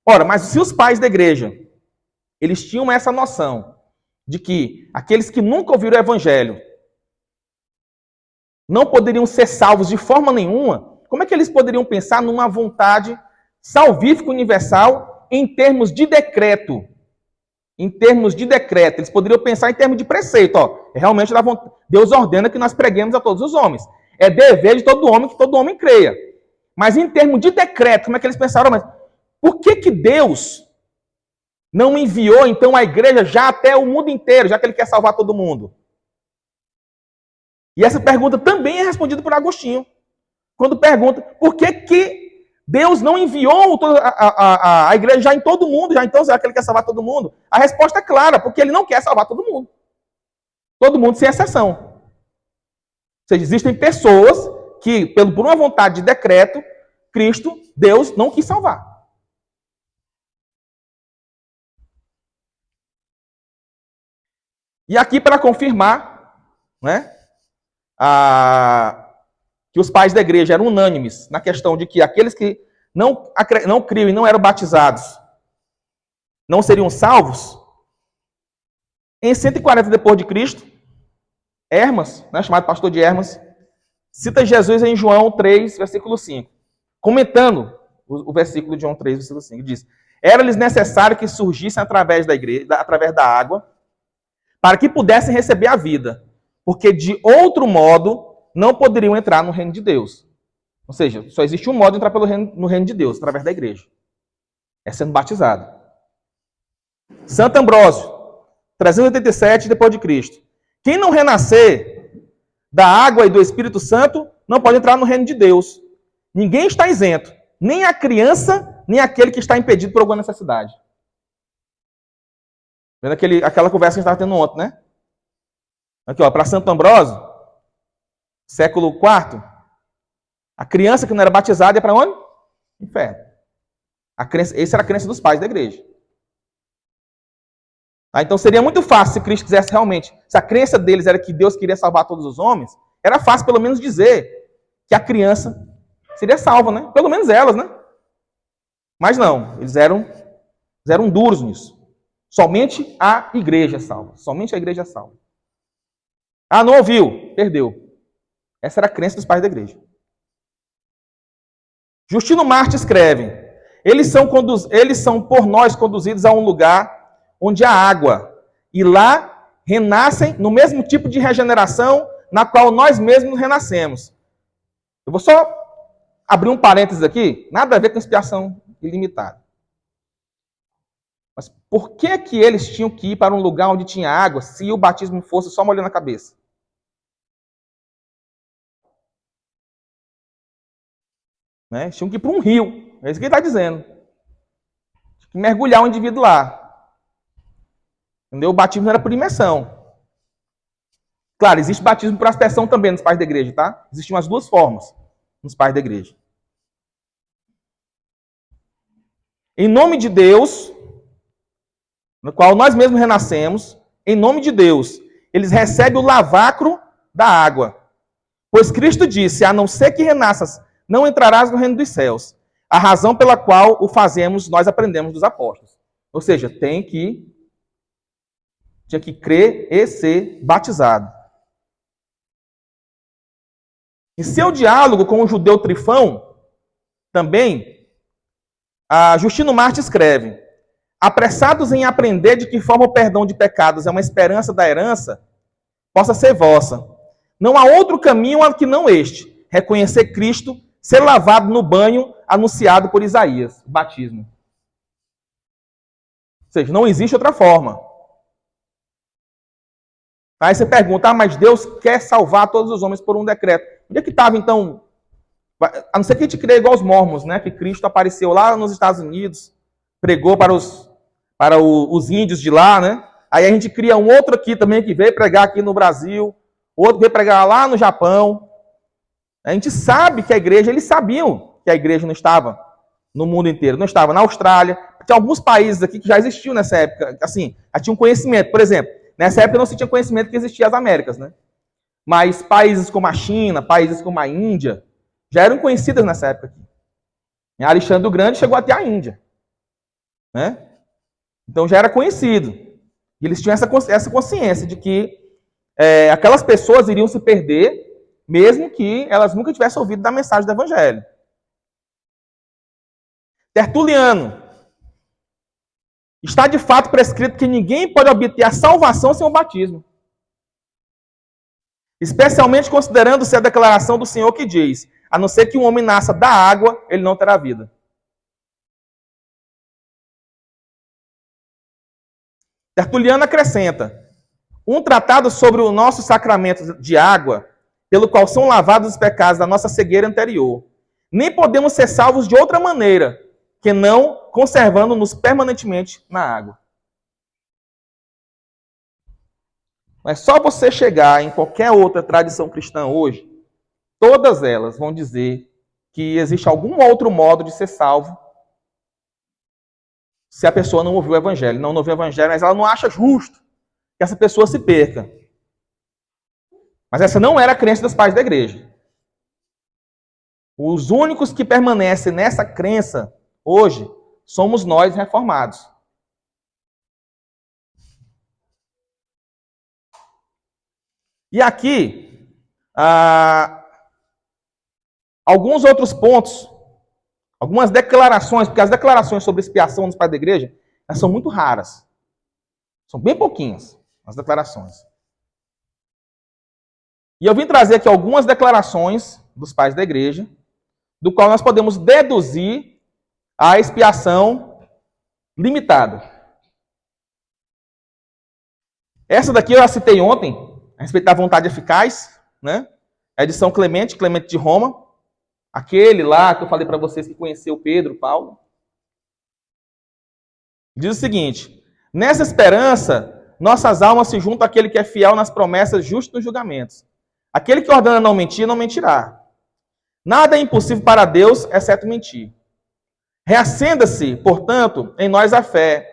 Ora, mas se os pais da igreja, eles tinham essa noção de que aqueles que nunca ouviram o Evangelho não poderiam ser salvos de forma nenhuma, como é que eles poderiam pensar numa vontade salvífica universal em termos de decreto? Em termos de decreto, eles poderiam pensar em termos de preceito. Realmente Deus ordena que nós preguemos a todos os homens. É dever de todo homem que todo homem creia. Mas em termos de decreto, como é que eles pensaram? Mas por que Deus não enviou, então, a igreja já até o mundo inteiro, já que ele quer salvar todo mundo? E essa pergunta também é respondida por Agostinho. Quando pergunta por que Deus não enviou a igreja já em todo mundo, já então, será que ele quer salvar todo mundo? A resposta é clara, porque ele não quer salvar todo mundo. Todo mundo sem exceção. Ou seja, existem pessoas que, por uma vontade de decreto, Cristo, Deus, não quis salvar. E aqui, para confirmar, que os pais da igreja eram unânimes na questão de que aqueles que não criam e não eram batizados não seriam salvos, em 140 depois de Cristo, Hermas, chamado pastor de Hermas, cita Jesus em João 3, versículo 5, comentando o versículo de João 3, versículo 5, diz: era-lhes necessário que surgissem através da igreja, através da água, para que pudessem receber a vida, porque de outro modo não poderiam entrar no reino de Deus. Ou seja, só existe um modo de entrar no reino de Deus, através da igreja. É sendo batizado. Santo Ambrósio, 387 depois de Cristo. Quem não renascer da água e do Espírito Santo não pode entrar no reino de Deus. Ninguém está isento, nem a criança, nem aquele que está impedido por alguma necessidade. Vendo aquela conversa que a gente estava tendo ontem, né? Aqui, para Santo Ambrósio, século IV, a criança que não era batizada ia para onde? Inferno. Essa era a crença dos pais da igreja. Então seria muito fácil se Cristo quisesse realmente, se a crença deles era que Deus queria salvar todos os homens, era fácil pelo menos dizer que a criança seria salva, né? Pelo menos elas, né? Mas não, eles eram duros nisso. Somente a igreja salva. Somente a igreja salva. Não ouviu? Perdeu. Essa era a crença dos pais da igreja. Justino Marte escreve: eles são por nós conduzidos a um lugar onde há água, e lá renascem no mesmo tipo de regeneração na qual nós mesmos renascemos. Eu vou só abrir um parênteses aqui, nada a ver com expiação ilimitada. Mas por que eles tinham que ir para um lugar onde tinha água se o batismo fosse só molhando a cabeça? Tinham que ir para um rio. É isso que ele está dizendo. Tinha que mergulhar o indivíduo lá. Entendeu? O batismo não era por imersão. Claro, existe batismo por aspersão também nos pais da igreja, tá? Existem umas duas formas nos pais da igreja. Em nome de Deus, no qual nós mesmos renascemos, em nome de Deus, eles recebem o lavacro da água. Pois Cristo disse: a não ser que renasças, não entrarás no reino dos céus. A razão pela qual o fazemos, nós aprendemos dos apóstolos. Ou seja, tinha que crer e ser batizado. Em seu diálogo com o judeu Trifão, também, Justino Marte escreve: apressados em aprender de que forma o perdão de pecados é uma esperança da herança, possa ser vossa. Não há outro caminho que não este: reconhecer Cristo, ser lavado no banho anunciado por Isaías, o batismo. Ou seja, não existe outra forma. Aí você pergunta: mas Deus quer salvar todos os homens por um decreto. Onde é que estava, então, A não ser que a gente creia igual os mormons, né? Que Cristo apareceu lá nos Estados Unidos, pregou para os índios de lá, né? Aí a gente cria um outro aqui também que veio pregar aqui no Brasil, outro veio pregar lá no Japão. A gente sabe que a igreja, eles sabiam que a igreja não estava no mundo inteiro, não estava na Austrália. Tinha alguns países aqui que já existiam nessa época, assim, já tinham conhecimento. Por exemplo, nessa época não se tinha conhecimento que existia as Américas, né? Mas países como a China, países como a Índia, já eram conhecidas nessa época aqui. Alexandre o Grande chegou até a Índia, né? Então já era conhecido. E eles tinham essa consciência de que aquelas pessoas iriam se perder, mesmo que elas nunca tivessem ouvido da mensagem do Evangelho. Tertuliano. Está de fato prescrito que ninguém pode obter a salvação sem o batismo. Especialmente considerando-se a declaração do Senhor que diz: a não ser que um homem nasça da água, ele não terá vida. Tertuliano acrescenta: um tratado sobre o nosso sacramento de água, pelo qual são lavados os pecados da nossa cegueira anterior. Nem podemos ser salvos de outra maneira, que não conservando-nos permanentemente na água. Mas só você chegar em qualquer outra tradição cristã hoje, todas elas vão dizer que existe algum outro modo de ser salvo se a pessoa não ouviu o Evangelho. Não ouviu o Evangelho, mas ela não acha justo que essa pessoa se perca. Mas essa não era a crença dos pais da igreja. Os únicos que permanecem nessa crença hoje somos nós reformados. E aqui, alguns outros pontos, algumas declarações, porque as declarações sobre expiação dos pais da igreja, elas são muito raras. São bem pouquinhas as declarações. E eu vim trazer aqui algumas declarações dos pais da igreja, do qual nós podemos deduzir a expiação limitada. Essa daqui eu a citei ontem, a respeito da vontade eficaz, né? A edição Clemente de Roma, aquele lá que eu falei para vocês que conheceu Pedro, Paulo. Diz o seguinte: nessa esperança, nossas almas se juntam àquele que é fiel nas promessas, justo nos julgamentos. Aquele que ordena não mentir, não mentirá. Nada é impossível para Deus, exceto mentir. Reacenda-se, portanto, em nós a fé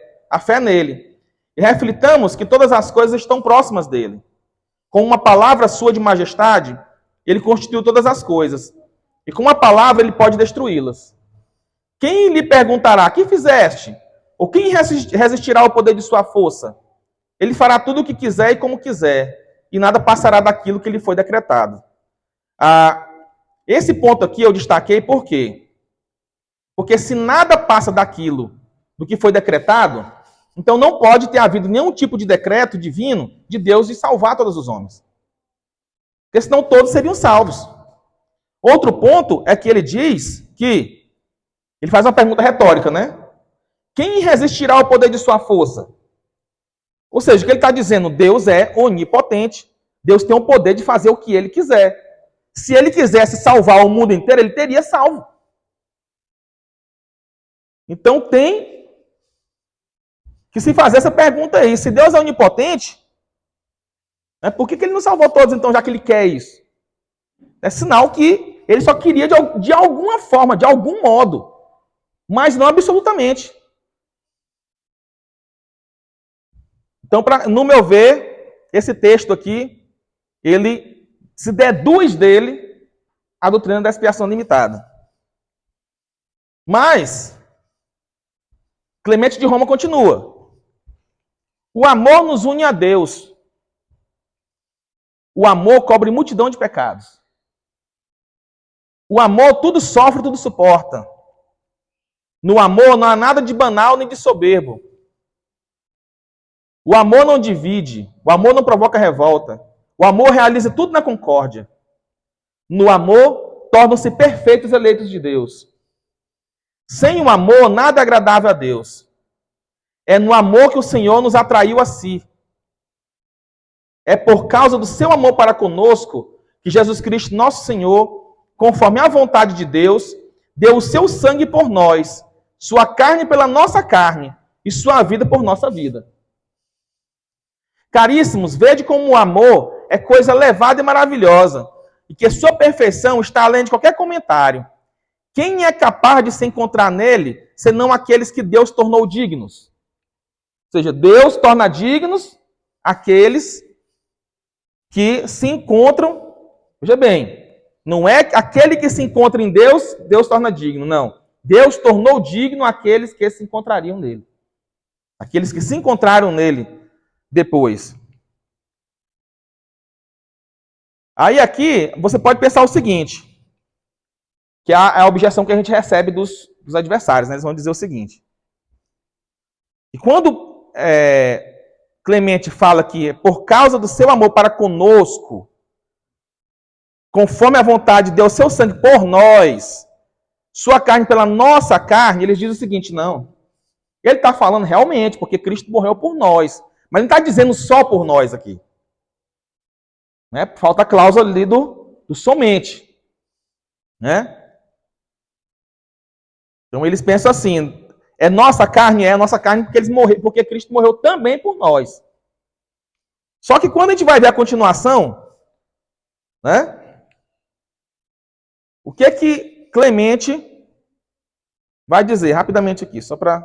nele, e reflitamos que todas as coisas estão próximas dele. Com uma palavra sua de majestade, ele constituiu todas as coisas, e com uma palavra ele pode destruí-las. Quem lhe perguntará: que fizeste? Ou quem resistirá ao poder de sua força? Ele fará tudo o que quiser e como quiser, e nada passará daquilo que lhe foi decretado. Esse ponto aqui eu destaquei por quê? Porque se nada passa daquilo do que foi decretado, então não pode ter havido nenhum tipo de decreto divino de Deus de salvar todos os homens. Porque senão todos seriam salvos. Outro ponto é que ele diz que, ele faz uma pergunta retórica, né? Quem resistirá ao poder de sua força? Ou seja, o que ele está dizendo, Deus é onipotente. Deus tem o poder de fazer o que ele quiser. Se ele quisesse salvar o mundo inteiro, ele teria salvo. Então tem que se fazer essa pergunta aí. Se Deus é onipotente, por que ele não salvou todos, então, já que ele quer isso? É sinal que ele só queria de alguma forma, de algum modo, mas não absolutamente. Então, no meu ver, esse texto aqui, ele se deduz dele a doutrina da expiação limitada. Mas Clemente de Roma continua. O amor nos une a Deus. O amor cobre multidão de pecados. O amor tudo sofre, tudo suporta. No amor não há nada de banal nem de soberbo. O amor não divide. O amor não provoca revolta. O amor realiza tudo na concórdia. No amor tornam-se perfeitos eleitos de Deus. Sem o amor, nada é agradável a Deus. É no amor que o Senhor nos atraiu a si. É por causa do seu amor para conosco que Jesus Cristo, nosso Senhor, conforme a vontade de Deus, deu o seu sangue por nós, sua carne pela nossa carne e sua vida por nossa vida. Caríssimos, vede como o amor é coisa elevada e maravilhosa, e que sua perfeição está além de qualquer comentário. Quem é capaz de se encontrar nele, senão aqueles que Deus tornou dignos? Ou seja, Deus torna dignos aqueles que se encontram. Veja bem, não é aquele que se encontra em Deus, Deus torna digno, não. Deus tornou digno aqueles que se encontrariam nele. Aqueles que se encontraram nele depois. Aí aqui, você pode pensar o seguinte, que é a objeção que a gente recebe dos adversários, né? Eles vão dizer o seguinte. E quando Clemente fala que por causa do seu amor para conosco, conforme a vontade, deu o seu sangue por nós, sua carne pela nossa carne, eles dizem o seguinte, não. Ele está falando realmente, porque Cristo morreu por nós. Mas não está dizendo só por nós aqui. Né? Falta a cláusula ali do somente. Né? Então eles pensam assim, é nossa carne porque Cristo morreu também por nós. Só que quando a gente vai ver a continuação, né? O que é que Clemente vai dizer rapidamente aqui, só para...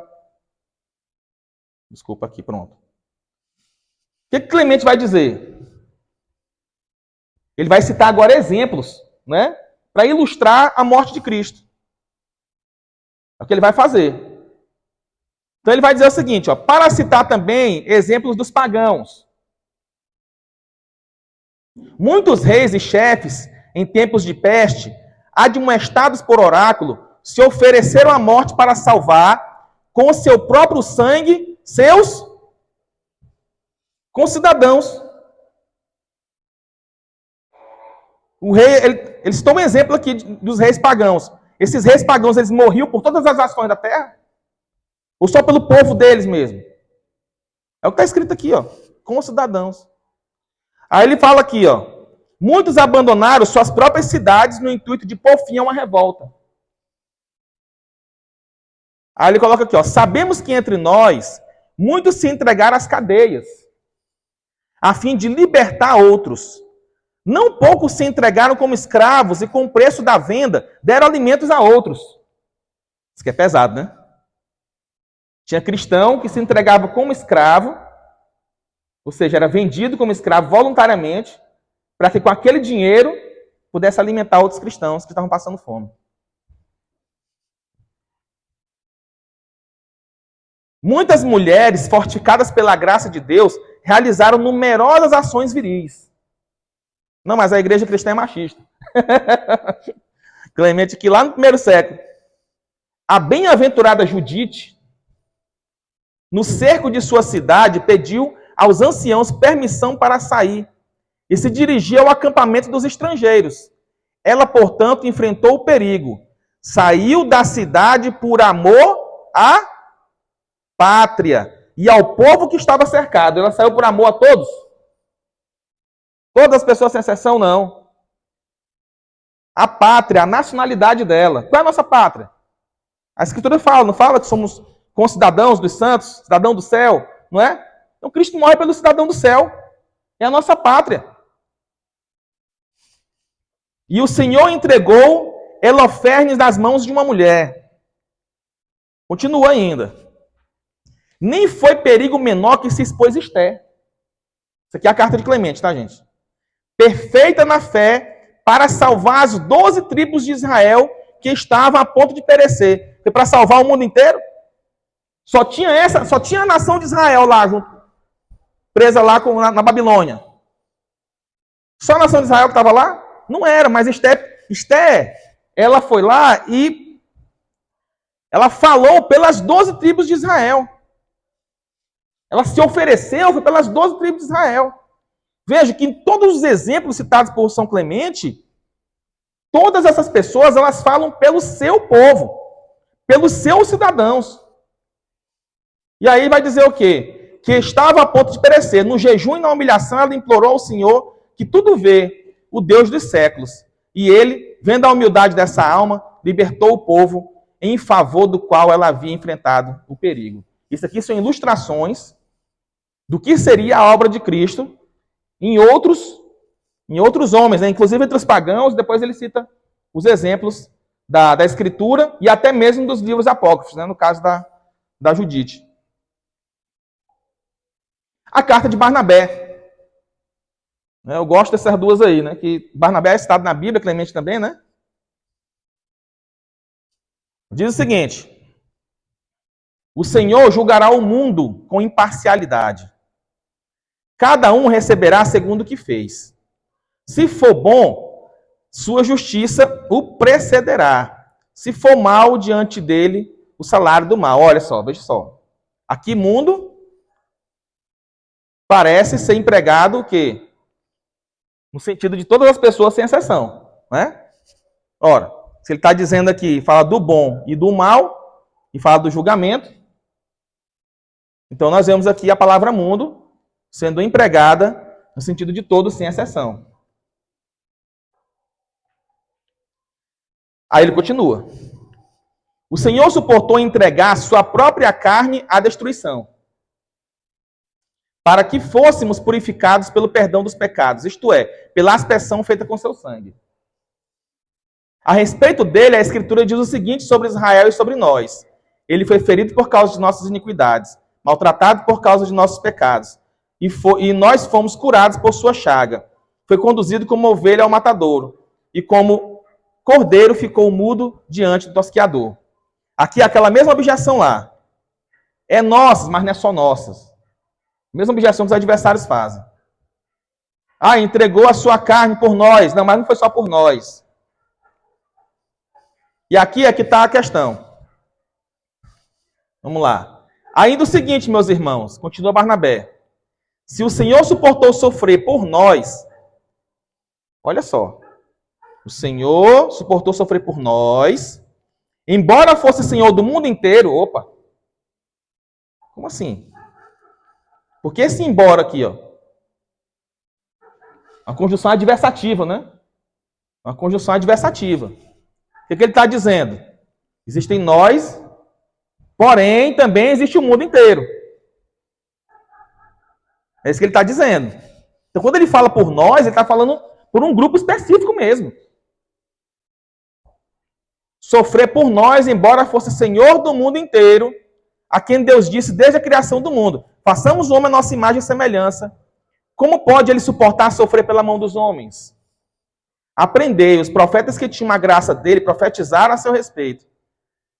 Desculpa aqui, pronto. O que é que Clemente vai dizer? Ele vai citar agora exemplos, né? Para ilustrar a morte de Cristo. É o que ele vai fazer. Então ele vai dizer o seguinte, ó, para citar também exemplos dos pagãos. Muitos reis e chefes, em tempos de peste, admoestados por oráculo, se ofereceram à morte para salvar, com o seu próprio sangue, seus concidadãos. O rei, eles tomam exemplo aqui dos reis pagãos. Esses reis pagãos, eles morriam por todas as ações da terra? Ou só pelo povo deles mesmo? É o que está escrito aqui, ó, concidadãos. Aí ele fala aqui, ó, muitos abandonaram suas próprias cidades no intuito de pôr fim a uma revolta. Aí ele coloca aqui, ó, sabemos que entre nós muitos se entregaram às cadeias, a fim de libertar outros. Não poucos se entregaram como escravos e com o preço da venda deram alimentos a outros. Isso que é pesado, né? Tinha cristão que se entregava como escravo, ou seja, era vendido como escravo voluntariamente, para que com aquele dinheiro pudesse alimentar outros cristãos que estavam passando fome. Muitas mulheres, fortificadas pela graça de Deus, realizaram numerosas ações viris. Não, mas a igreja cristã é machista. Clemente, que lá no primeiro século, a bem-aventurada Judite, no cerco de sua cidade, pediu aos anciãos permissão para sair e se dirigia ao acampamento dos estrangeiros. Ela, portanto, enfrentou o perigo. Saiu da cidade por amor à pátria e ao povo que estava cercado. Ela saiu por amor a todos? Todas as pessoas sem exceção, não. A pátria, a nacionalidade dela. Qual é a nossa pátria? A Escritura fala, não fala que somos concidadãos dos santos, cidadão do céu, não é? Então Cristo morre pelo cidadão do céu. É a nossa pátria. E o Senhor entregou Holofernes nas mãos de uma mulher. Continua ainda. Nem foi perigo menor que se expôs Esté. Isso aqui é a carta de Clemente, tá, gente? Perfeita na fé, para salvar as 12 tribos de Israel que estavam a ponto de perecer. Foi para salvar o mundo inteiro? Só tinha a nação de Israel lá, presa lá na Só a nação de Israel que estava lá? Não era, mas Esté, ela foi lá e ela falou pelas 12 tribos de Israel. Ela se ofereceu, foi pelas 12 tribos de Israel. Veja que em todos os exemplos citados por São Clemente, todas essas pessoas, elas falam pelo seu povo, pelos seus cidadãos. E aí vai dizer o quê? Que estava a ponto de perecer. No jejum e na humilhação, ela implorou ao Senhor, que tudo vê, o Deus dos séculos, E ele, vendo a humildade dessa alma, libertou o povo em favor do qual ela havia enfrentado o perigo. Isso aqui são ilustrações do que seria a obra de Cristo em outros homens, né? Inclusive entre os pagãos. Depois ele cita os exemplos da Escritura e até mesmo dos livros apócrifos, né? No caso da Judite. A carta de Barnabé. Eu gosto dessas duas aí, né? Que Barnabé é citado na Bíblia, Clemente também, né? Diz o seguinte: o Senhor julgará o mundo com imparcialidade. Cada um receberá segundo o que fez. Se for bom, sua justiça o precederá. Se for mal, diante dele, o salário do mal. Olha só, veja só. Aqui, mundo parece ser empregado o quê? No sentido de todas as pessoas, sem exceção, né? Ora, se ele está dizendo aqui, fala do bom e do mal, e fala do julgamento, então nós vemos aqui a palavra mundo sendo empregada no sentido de todos, sem exceção. Aí ele continua. O Senhor suportou entregar sua própria carne à destruição, para que fôssemos purificados pelo perdão dos pecados, isto é, pela aspersão feita com seu sangue. A respeito dele, a Escritura diz o seguinte sobre Israel e sobre nós: ele foi ferido por causa de nossas iniquidades, maltratado por causa de nossos pecados, e nós fomos curados por sua chaga. Foi conduzido como ovelha ao matadouro, e como cordeiro ficou mudo diante do tosqueador. Aqui aquela mesma objeção lá. É nossas, mas não é só nossas. Mesma objeção que os adversários fazem. Ah, entregou a sua carne por nós. Não, mas não foi só por nós. E aqui é que está a questão. Vamos lá. Ainda o seguinte, meus irmãos, continua Barnabé. Se o Senhor suportou sofrer por nós, olha só, o Senhor suportou sofrer por nós, embora fosse Senhor do mundo inteiro. Opa, como assim? Porque esse embora aqui, ó, a conjunção adversativa, né? Uma conjunção adversativa. O que ele está dizendo? Existem nós, porém também existe o mundo inteiro. É isso que ele está dizendo. Então, quando ele fala por nós, ele está falando por um grupo específico mesmo. Sofrer por nós, embora fosse Senhor do mundo inteiro, a quem Deus disse desde a criação do mundo: façamos o homem a nossa imagem e semelhança. Como pode ele suportar sofrer pela mão dos homens? Aprendei, os profetas que tinham a graça dele profetizaram a seu respeito.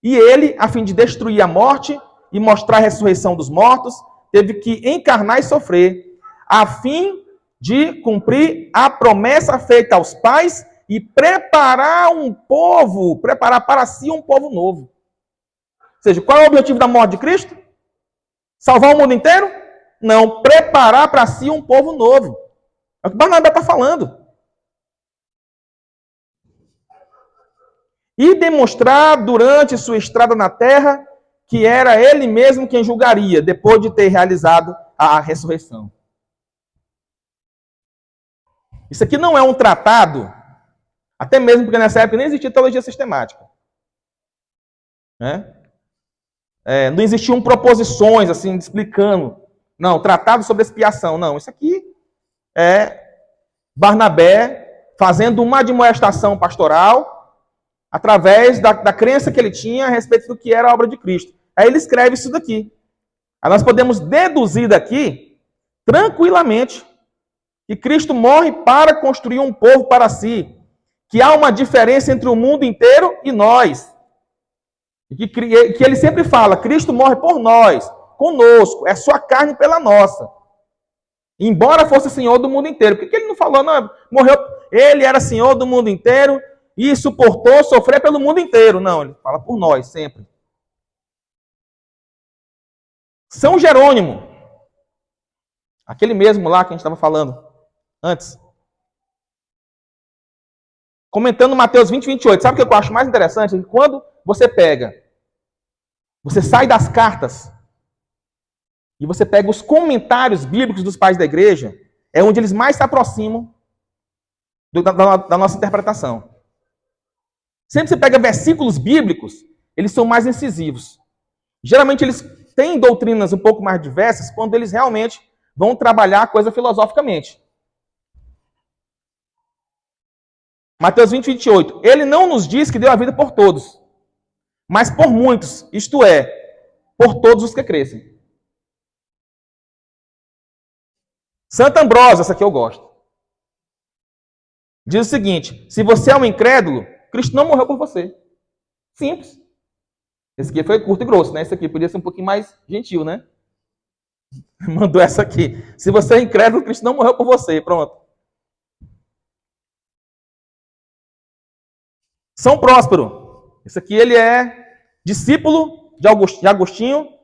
E ele, a fim de destruir a morte e mostrar a ressurreição dos mortos, teve que encarnar e sofrer, a fim de cumprir a promessa feita aos pais e preparar para si um povo novo. Ou seja, qual é o objetivo da morte de Cristo? Salvar o mundo inteiro? Não, preparar para si um povo novo. É o que Barnabé está falando. E demonstrar durante sua estrada na terra que era ele mesmo quem julgaria, depois de ter realizado a ressurreição. Isso aqui não é um tratado, até mesmo porque nessa época nem existia teologia sistemática. Não existiam proposições assim, explicando. Não, tratado sobre expiação. Não, isso aqui é Barnabé fazendo uma admoestação pastoral através da crença que ele tinha a respeito do que era a obra de Cristo. Aí ele escreve isso daqui. Aí nós podemos deduzir daqui, tranquilamente, que Cristo morre para construir um povo para si, que há uma diferença entre o mundo inteiro e nós. E que ele sempre fala, Cristo morre por nós, conosco, é sua carne pela nossa. Embora fosse Senhor do mundo inteiro. Por que ele não falou, não, morreu, ele era Senhor do mundo inteiro e suportou sofrer pelo mundo inteiro? Não, ele fala por nós, sempre. São Jerônimo, aquele mesmo lá que a gente estava falando antes, comentando Mateus 20, 28, sabe o que eu acho mais interessante? Que quando você sai das cartas e você pega os comentários bíblicos dos pais da igreja, é onde eles mais se aproximam da nossa interpretação. Sempre que você pega versículos bíblicos, eles são mais incisivos. Geralmente eles têm doutrinas um pouco mais diversas quando eles realmente vão trabalhar a coisa filosoficamente. Mateus 20, 28. Ele não nos diz que deu a vida por todos, mas por muitos, isto é, por todos os que crescem. Santo Ambrósio, essa aqui eu gosto. Diz o seguinte: se você é um incrédulo, Cristo não morreu por você. Simples. Esse aqui foi curto e grosso, né? Esse aqui podia ser um pouquinho mais gentil, né? Mandou essa aqui. Se você é incrédulo, Cristo não morreu por você. Pronto. São Próspero. Esse aqui ele é discípulo de Agostinho.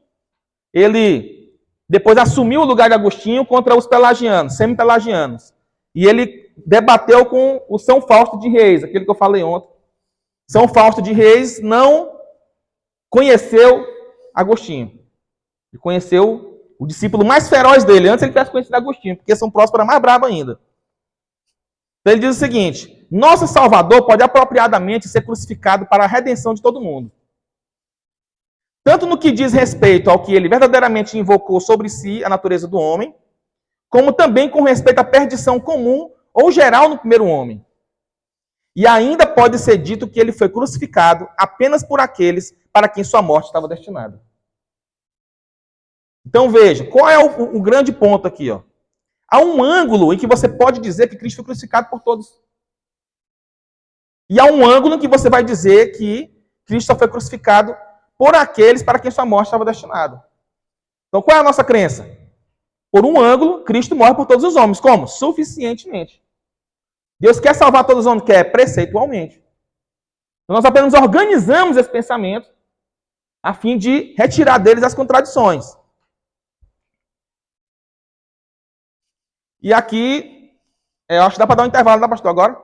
Ele depois assumiu o lugar de Agostinho contra os pelagianos, semi-pelagianos. E ele debateu com o São Fausto de Reis, aquele que eu falei ontem. São Fausto de Reis não conheceu Agostinho. Ele conheceu o discípulo mais feroz dele, antes ele tivesse conhecido Agostinho, porque São Próspero era mais brabo ainda. Então ele diz o seguinte: nosso Salvador pode apropriadamente ser crucificado para a redenção de todo mundo. Tanto no que diz respeito ao que ele verdadeiramente invocou sobre si, a natureza do homem, como também com respeito à perdição comum ou geral no primeiro homem. E ainda pode ser dito que ele foi crucificado apenas por aqueles para quem sua morte estava destinada. Então veja, qual é o grande ponto aqui? Ó? Há um ângulo em que você pode dizer que Cristo foi crucificado por todos. E há um ângulo em que você vai dizer que Cristo só foi crucificado por aqueles para quem sua morte estava destinada. Então qual é a nossa crença? Por um ângulo, Cristo morre por todos os homens. Como? Suficientemente. Deus quer salvar todos os homens? Quer, preceitualmente. Então, nós apenas organizamos esse pensamento a fim de retirar deles as contradições. E aqui, eu acho que dá para dar um intervalo, dá, pastor, agora?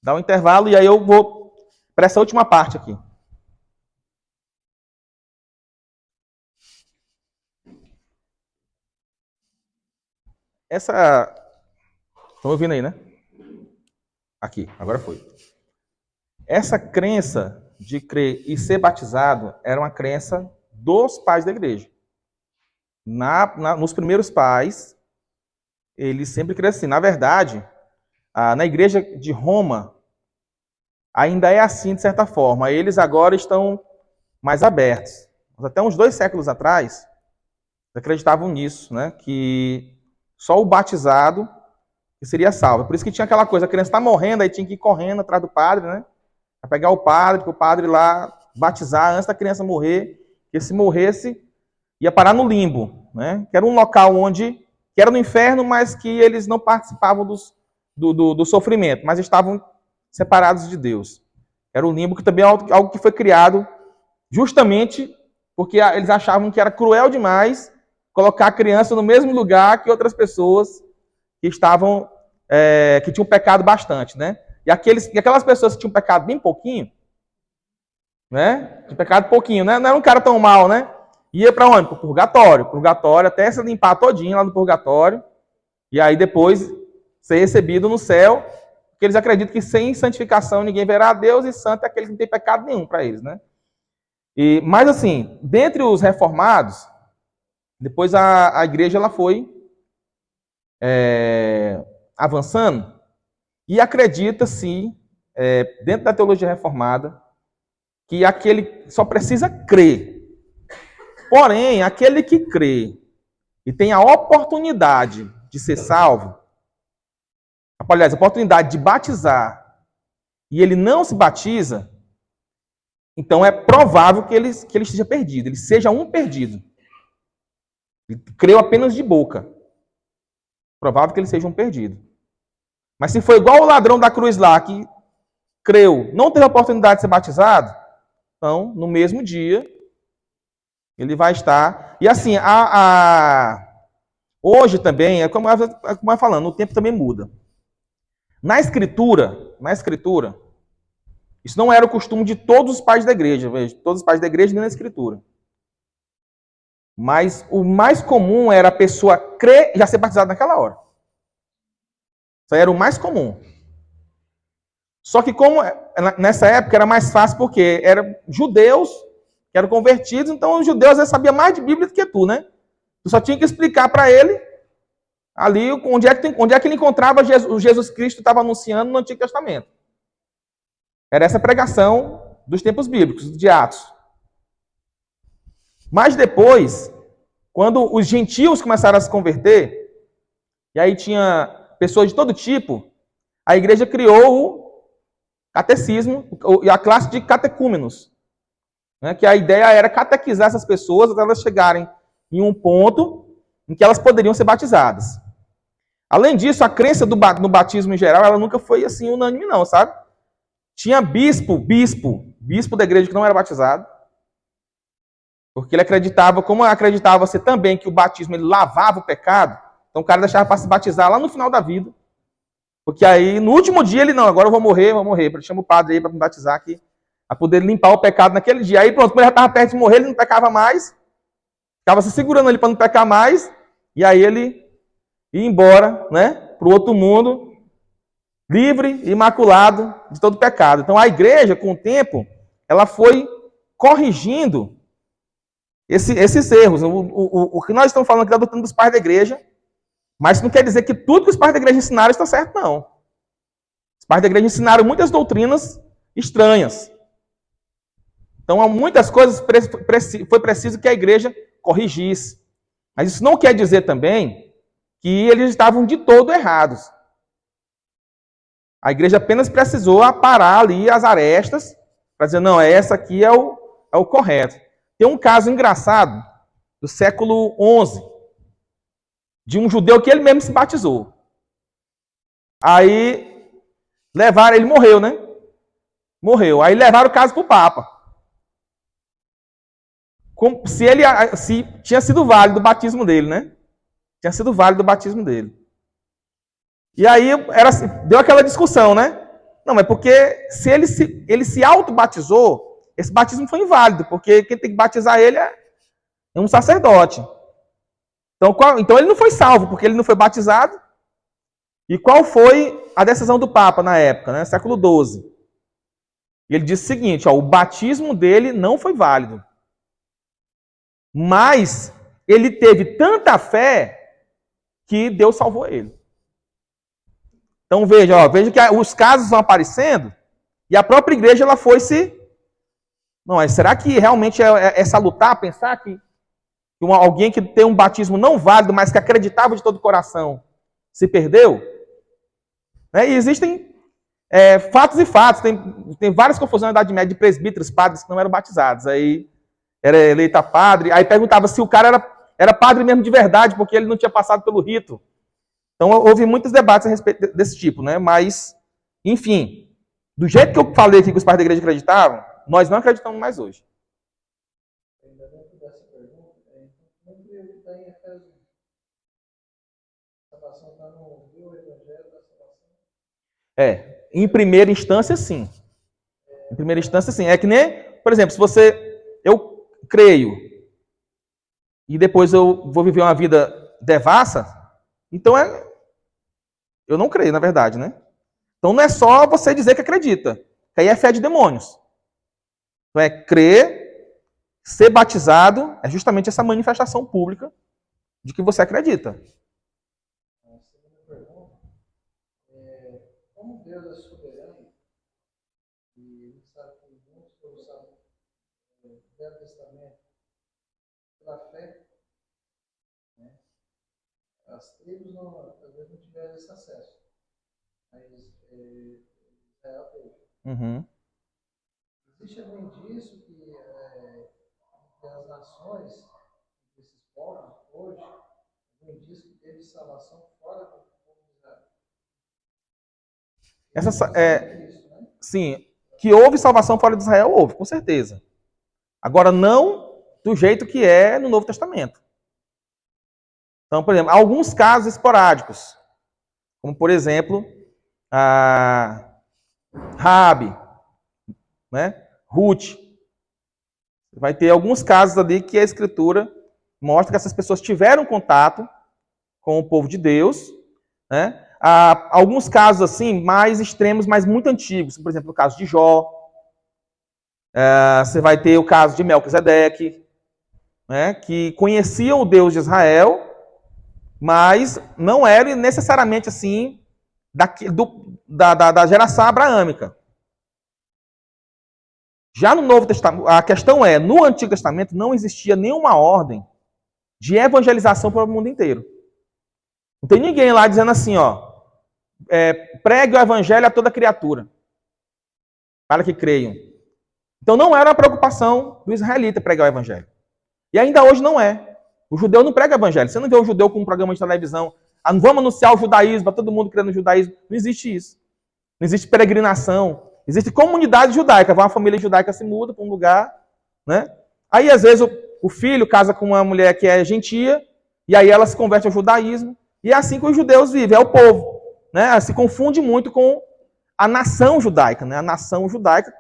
Dá um intervalo e aí eu vou para essa última parte aqui. Essa... Estão ouvindo aí, né? Aqui, agora foi. Essa crença de crer e ser batizado era uma crença dos pais da igreja. Nos primeiros pais, eles sempre creram assim. Na verdade, na igreja de Roma, ainda é assim, de certa forma. Eles agora estão mais abertos. Mas até uns 2 séculos atrás, acreditavam nisso, né? Que só o batizado seria salvo. Por isso que tinha aquela coisa, a criança está morrendo, aí tinha que ir correndo atrás do padre, né? Para pegar o padre, para o padre lá batizar antes da criança morrer, que se morresse, ia parar no limbo, né? Que era um local que era no inferno, mas que eles não participavam do sofrimento, mas estavam separados de Deus. Era o limbo, que também é algo que foi criado justamente porque eles achavam que era cruel demais colocar a criança no mesmo lugar que outras pessoas que estavam, que tinham pecado bastante, né? E aquelas pessoas que tinham pecado bem pouquinho, né? Tinham pecado pouquinho, né? Não era um cara tão mal, né? Ia para onde? Para o purgatório. Purgatório, até se limpar todinho lá no purgatório. E aí depois ser recebido no céu. Porque eles acreditam que sem santificação ninguém verá a Deus, e santo é aquele que não tem pecado nenhum para eles, né? Mas assim, dentre os reformados, depois a igreja ela foi avançando. E acredita-se, dentro da teologia reformada, que aquele só precisa crer. Porém, aquele que crê e tem a oportunidade de ser salvo, aliás, a oportunidade de batizar, e ele não se batiza, então é provável que ele esteja perdido, ele seja um perdido. Ele creu apenas de boca. Provável que ele seja um perdido. Mas se for igual o ladrão da cruz lá, que creu, não teve a oportunidade de ser batizado, então, no mesmo dia, ele vai estar... E assim, hoje também, como eu falando, o tempo também muda. Na Escritura, isso não era o costume de todos os pais da igreja, veja, todos os pais da igreja nem na Escritura. Mas o mais comum era a pessoa crer e já ser batizada naquela hora. Isso aí era o mais comum. Só que como nessa época era mais fácil porque eram judeus que eram convertidos, então os judeus às vezes sabiam mais de Bíblia do que tu, né? Tu só tinha que explicar para ele ali onde é que ele encontrava Jesus Cristo estava anunciando no Antigo Testamento. Era essa pregação dos tempos bíblicos, de Atos. Mas depois, quando os gentios começaram a se converter, e aí tinha pessoas de todo tipo, a igreja criou o catecismo e a classe de catecúmenos, né, que a ideia era catequizar essas pessoas até elas chegarem em um ponto em que elas poderiam ser batizadas. Além disso, a crença no batismo em geral, ela nunca foi assim unânime não, sabe? Tinha bispo da igreja que não era batizado, porque ele acreditava, como acreditava-se também que o batismo ele lavava o pecado, então o cara deixava para se batizar lá no final da vida. Porque aí, no último dia, ele, não, agora eu vou morrer. Chama o padre aí para me batizar aqui, para poder limpar o pecado naquele dia. Aí pronto, quando ele já estava perto de morrer, ele não pecava mais, ficava se segurando ali para não pecar mais, e aí ele ia embora, né, para o outro mundo, livre, imaculado de todo pecado. Então a igreja, com o tempo, ela foi corrigindo esses erros. O que nós estamos falando aqui da doutrina dos pais da igreja, mas isso não quer dizer que tudo que os pais da igreja ensinaram está certo, não. Os pais da igreja ensinaram muitas doutrinas estranhas. Então, há muitas coisas foi preciso que a igreja corrigisse. Mas isso não quer dizer também que eles estavam de todo errados. A igreja apenas precisou aparar ali as arestas para dizer, não, essa aqui é o correto. Tem um caso engraçado do século XI, de um judeu que ele mesmo se batizou. Aí levaram, ele morreu, né? Morreu. Aí levaram o caso para o Papa. Se tinha sido válido o batismo dele, né? Tinha sido válido o batismo dele. E aí deu aquela discussão, né? Não, é porque se ele se auto-batizou, esse batismo foi inválido, porque quem tem que batizar ele é um sacerdote. Então ele não foi salvo, porque ele não foi batizado. E qual foi a decisão do Papa na época, né? Século XII. Ele disse o seguinte, ó, o batismo dele não foi válido. Mas ele teve tanta fé que Deus salvou ele. Então veja que os casos vão aparecendo e a própria igreja ela foi se... Não, será que realmente é salutar pensar que alguém que tem um batismo não válido, mas que acreditava de todo o coração, se perdeu? Né? E existem fatos e fatos. Tem várias confusões na Idade Média de presbíteros, padres que não eram batizados. Aí era eleito a padre. Aí perguntava se o cara era padre mesmo de verdade, porque ele não tinha passado pelo rito. Então houve muitos debates a respeito desse tipo, né? Mas, enfim, do jeito que eu falei aqui que os pais da igreja acreditavam, nós não acreditamos mais hoje. Ainda dentro dessa pergunta, como que ele está em Efésios? A salvação está no Evangelho da salvação? Em primeira instância, sim. Em primeira instância, sim. É que nem, por exemplo, eu creio e depois eu vou viver uma vida devassa, então eu não creio, na verdade, né? Então não é só você dizer que acredita, que aí é fé de demônios. Então é crer, ser batizado, é justamente essa manifestação pública de que você acredita. A segunda pergunta é como Deus é soberano e ele sabe que muitos todos sabem do Velho Testamento pela fé, né? As tribos às vezes não tiveram esse acesso, mas Israel teve. Uhum. Existe além disso que as nações, esses povos, hoje, além disso que teve salvação fora do povo de Israel. Sim, que houve salvação fora de Israel, houve, com certeza. Agora, não do jeito que é no Novo Testamento. Então, por exemplo, alguns casos esporádicos, como, por exemplo, a Raabe, né? Ruth. Vai ter alguns casos ali que a Escritura mostra que essas pessoas tiveram contato com o povo de Deus, né? alguns casos assim mais extremos, mas muito antigos. Por exemplo, o caso de Jó. Você vai ter o caso de Melquisedeque, né, que conhecia o Deus de Israel, mas não era necessariamente assim da geração abraâmica. Já no Novo Testamento, a questão é, no Antigo Testamento não existia nenhuma ordem de evangelização para o mundo inteiro. Não tem ninguém lá dizendo assim, pregue o evangelho a toda criatura, para que creiam. Então não era a preocupação do israelita pregar o evangelho. E ainda hoje não é. O judeu não prega o evangelho. Você não vê o judeu com um programa de televisão, vamos anunciar o judaísmo para todo mundo crendo no judaísmo. Não existe isso. Não existe peregrinação. Existe comunidade judaica. Vai uma família judaica se muda para um lugar, né? Aí às vezes o filho casa com uma mulher que é gentia, e aí ela se converte ao judaísmo. E é assim que os judeus vivem, é o povo. Né? Se confunde muito com a nação judaica, né? A nação judaica,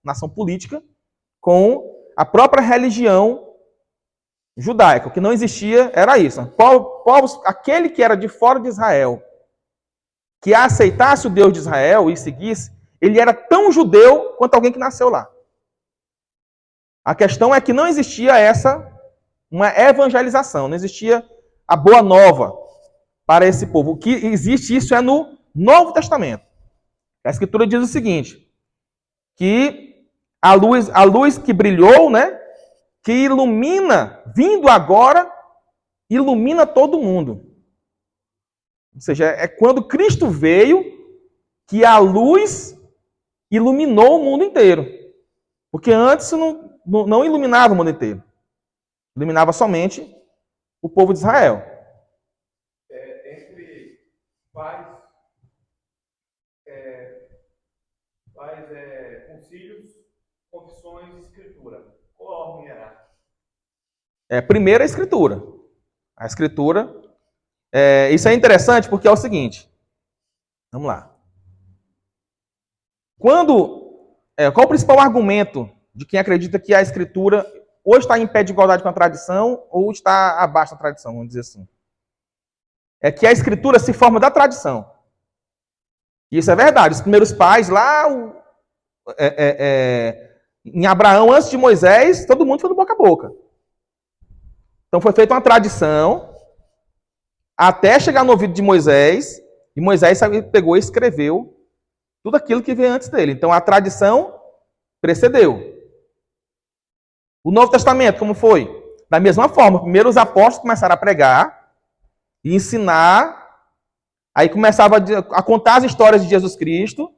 nação política, com a própria religião judaica. O que não existia era isso. Povos, aquele que era de fora de Israel, que aceitasse o Deus de Israel e seguisse, ele era tão judeu quanto alguém que nasceu lá. A questão é que não existia uma evangelização, não existia a boa nova para esse povo. O que existe isso é no Novo Testamento. A Escritura diz o seguinte, que a luz que brilhou, né, que ilumina, vindo agora, ilumina todo mundo. Ou seja, é quando Cristo veio que a luz iluminou o mundo inteiro. Porque antes não iluminava o mundo inteiro. Iluminava somente o povo de Israel. Entre pais, concílios, confissões e escritura, qual ordem era? Primeiro a escritura. A escritura. Isso é interessante porque é o seguinte. Vamos lá. Qual o principal argumento de quem acredita que a escritura ou está em pé de igualdade com a tradição ou está abaixo da tradição, vamos dizer assim? É que a escritura se forma da tradição. Isso é verdade. Os primeiros pais lá, em Abraão, antes de Moisés, todo mundo foi do boca a boca. Então foi feita uma tradição até chegar no ouvido de Moisés, e Moisés pegou e escreveu tudo aquilo que veio antes dele. Então a tradição precedeu. O Novo Testamento, como foi? Da mesma forma, primeiro os apóstolos começaram a pregar e ensinar, aí começava a contar as histórias de Jesus Cristo,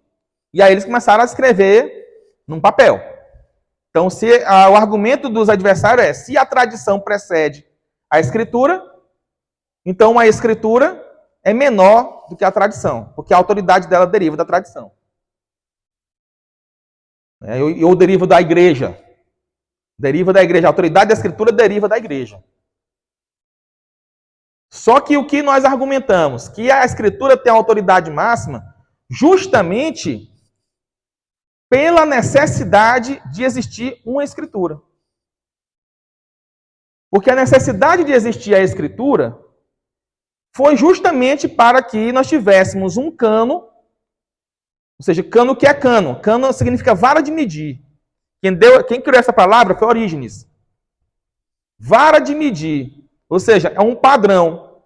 e aí eles começaram a escrever num papel. Então, o argumento dos adversários é, se a tradição precede a Escritura, então a Escritura é menor do que a tradição, porque a autoridade dela deriva da tradição. Ou deriva da igreja. Deriva da igreja. A autoridade da Escritura deriva da igreja. Só que o que nós argumentamos? Que a Escritura tem a autoridade máxima justamente pela necessidade de existir uma Escritura. Porque a necessidade de existir a Escritura foi justamente para que nós tivéssemos um cano, ou seja, cano que é cano. Cano significa vara de medir. Quem criou essa palavra foi Orígenes. Vara de medir. Ou seja, é um padrão.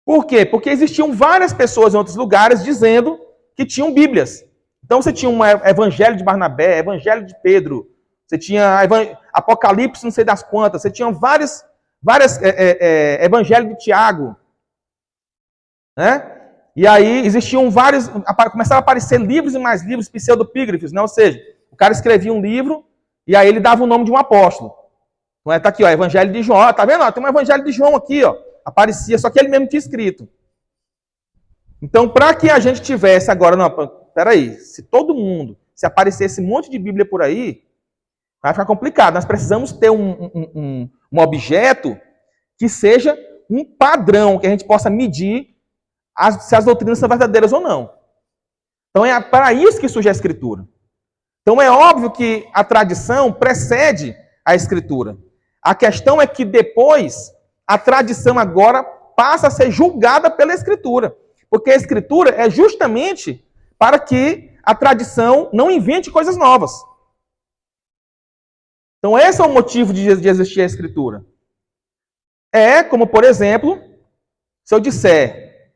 Por quê? Porque existiam várias pessoas em outros lugares dizendo que tinham Bíblias. Então você tinha um Evangelho de Barnabé, Evangelho de Pedro, você tinha Apocalipse não sei das quantas, você tinha vários Evangelho de Tiago. Né? E aí existiam vários, começaram a aparecer livros e mais livros pseudopígrafos, né? Ou seja, o cara escrevia um livro e aí ele dava o nome de um apóstolo. Então, tá aqui, ó, Evangelho de João, tá vendo? Tem um Evangelho de João aqui, ó. Aparecia, só que ele mesmo tinha escrito. Então, para que a gente tivesse agora, não, peraí, se todo mundo, se aparecesse um monte de Bíblia por aí, vai ficar complicado. Nós precisamos ter um objeto que seja um padrão, que a gente possa medir se as doutrinas são verdadeiras ou não. Então, é para isso que surge a Escritura. Então, é óbvio que a tradição precede a Escritura. A questão é que depois, a tradição agora passa a ser julgada pela Escritura. Porque a Escritura é justamente para que a tradição não invente coisas novas. Então, esse é o motivo de existir a Escritura. É como, por exemplo, se eu disser,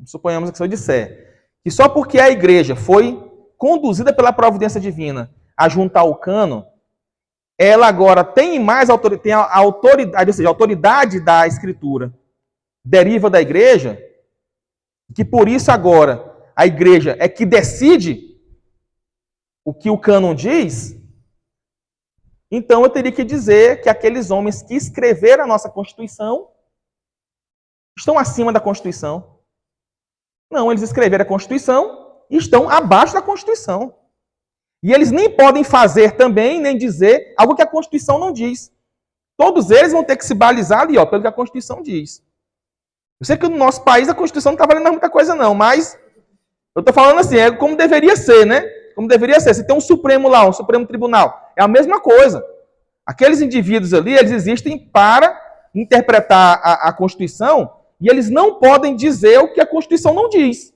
suponhamos que se eu disser, que só porque a igreja foi conduzida pela providência divina a juntar o cânon, ela agora tem mais autoridade, tem a autoridade, ou seja, a autoridade da Escritura deriva da igreja, que por isso agora a igreja é que decide o que o cânon diz. Então eu teria que dizer que aqueles homens que escreveram a nossa Constituição estão acima da Constituição. Não, eles escreveram a Constituição e estão abaixo da Constituição. E eles nem podem fazer também, nem dizer algo que a Constituição não diz. Todos eles vão ter que se balizar ali, pelo que a Constituição diz. Eu sei que no nosso país a Constituição não está valendo muita coisa não, mas eu estou falando assim, é como deveria ser, né? Como deveria ser. Se tem um Supremo lá, um Supremo Tribunal, é a mesma coisa. Aqueles indivíduos ali, eles existem para interpretar a Constituição e eles não podem dizer o que a Constituição não diz.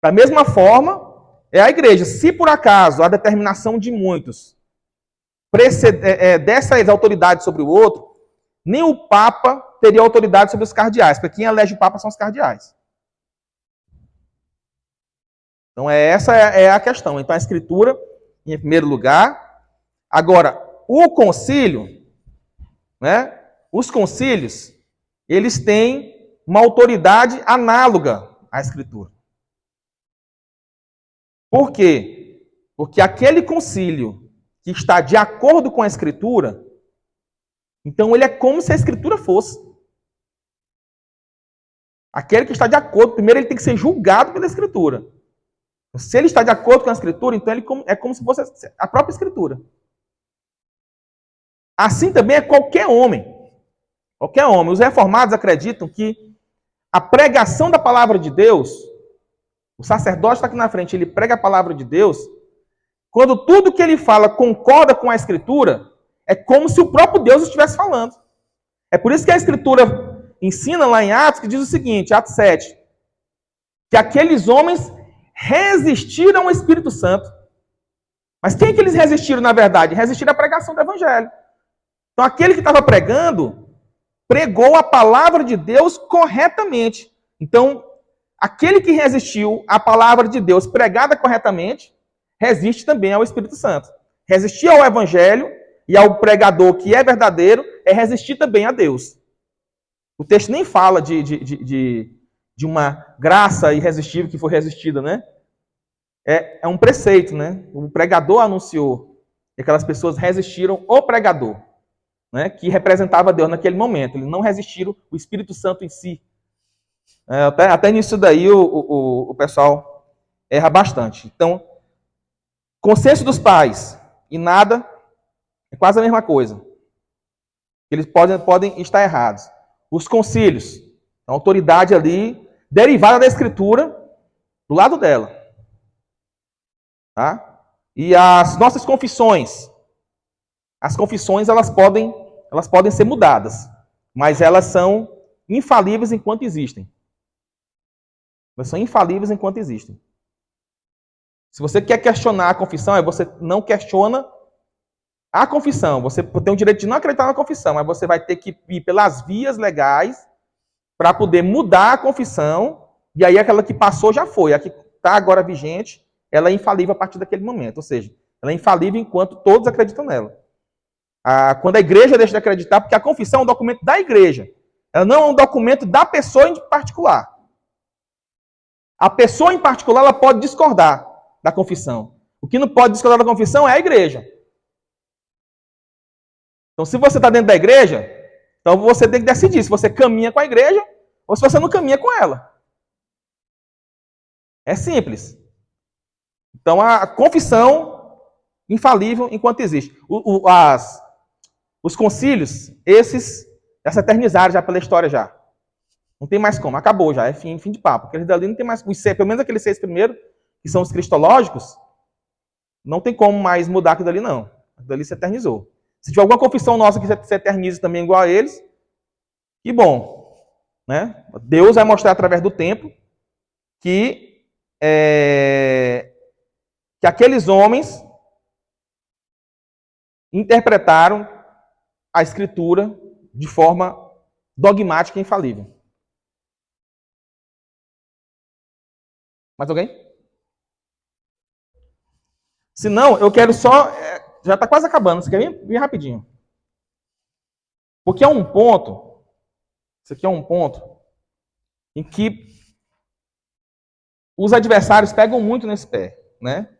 Da mesma forma, é a igreja. Se por acaso a determinação de muitos dessa autoridade sobre o outro, nem o Papa teria autoridade sobre os cardeais, porque quem elege o Papa são os cardeais. Então, essa é a questão. Então, a Escritura, em primeiro lugar. Agora, o concílio, né? Os concílios, eles têm uma autoridade análoga à Escritura. Por quê? Porque aquele concílio que está de acordo com a Escritura, então ele é como se a Escritura fosse. Aquele que está de acordo, primeiro ele tem que ser julgado pela Escritura. Se ele está de acordo com a Escritura, então ele é como se fosse a própria Escritura. Assim também é qualquer homem. Qualquer homem. Os reformados acreditam que a pregação da palavra de Deus, o sacerdote está aqui na frente, ele prega a palavra de Deus, quando tudo que ele fala concorda com a Escritura, é como se o próprio Deus estivesse falando. É por isso que a Escritura ensina lá em Atos, que diz o seguinte, Atos 7, que aqueles homens resistiram ao Espírito Santo. Mas quem que eles resistiram, na verdade? Resistiram à pregação do Evangelho. Então, aquele que estava pregando, pregou a palavra de Deus corretamente. Então, aquele que resistiu à palavra de Deus pregada corretamente, resiste também ao Espírito Santo. Resistir ao Evangelho e ao pregador que é verdadeiro é resistir também a Deus. O texto nem fala de uma graça irresistível que foi resistida, né? É um preceito, né? O pregador anunciou e aquelas pessoas resistiram ao pregador, né? Que representava Deus naquele momento. Eles não resistiram o Espírito Santo em si. Até nisso daí o pessoal erra bastante. Então, consenso dos pais e nada é quase a mesma coisa. Eles podem estar errados. Os concílios, a autoridade ali, derivada da Escritura, do lado dela. Tá? E as nossas confissões. As confissões, elas podem ser mudadas, mas elas são infalíveis enquanto existem. Elas são infalíveis enquanto existem. Se você quer questionar a confissão, você não questiona a confissão. Você tem o direito de não acreditar na confissão, mas você vai ter que ir pelas vias legais para poder mudar a confissão, e aí aquela que passou já foi. A que está agora vigente, ela é infalível a partir daquele momento. Ou seja, ela é infalível enquanto todos acreditam nela. Quando a igreja deixa de acreditar, porque a confissão é um documento da igreja. Ela não é um documento da pessoa em particular. A pessoa em particular, ela pode discordar da confissão. O que não pode discordar da confissão é a igreja. Então, se você está dentro da igreja, então você tem que decidir se você caminha com a igreja ou se você não caminha com ela. É simples. Então, a confissão infalível enquanto existe. Os concílios, esses já se eternizaram já pela história já. Não tem mais como, acabou já, é fim de papo. Aqueles dali não tem mais, pelo menos aqueles 6 primeiros, que são os cristológicos, não tem como mais mudar aquilo dali não. Aquilo dali se eternizou. Se tiver alguma confissão nossa que se eternize também igual a eles, que bom. né? Deus vai mostrar através do tempo que aqueles homens interpretaram a Escritura de forma dogmática e infalível. Mais alguém? Se não, eu quero só... já está quase acabando, você quer vir rapidinho. Porque é um ponto, isso aqui é um ponto, em que os adversários pegam muito nesse pé, né?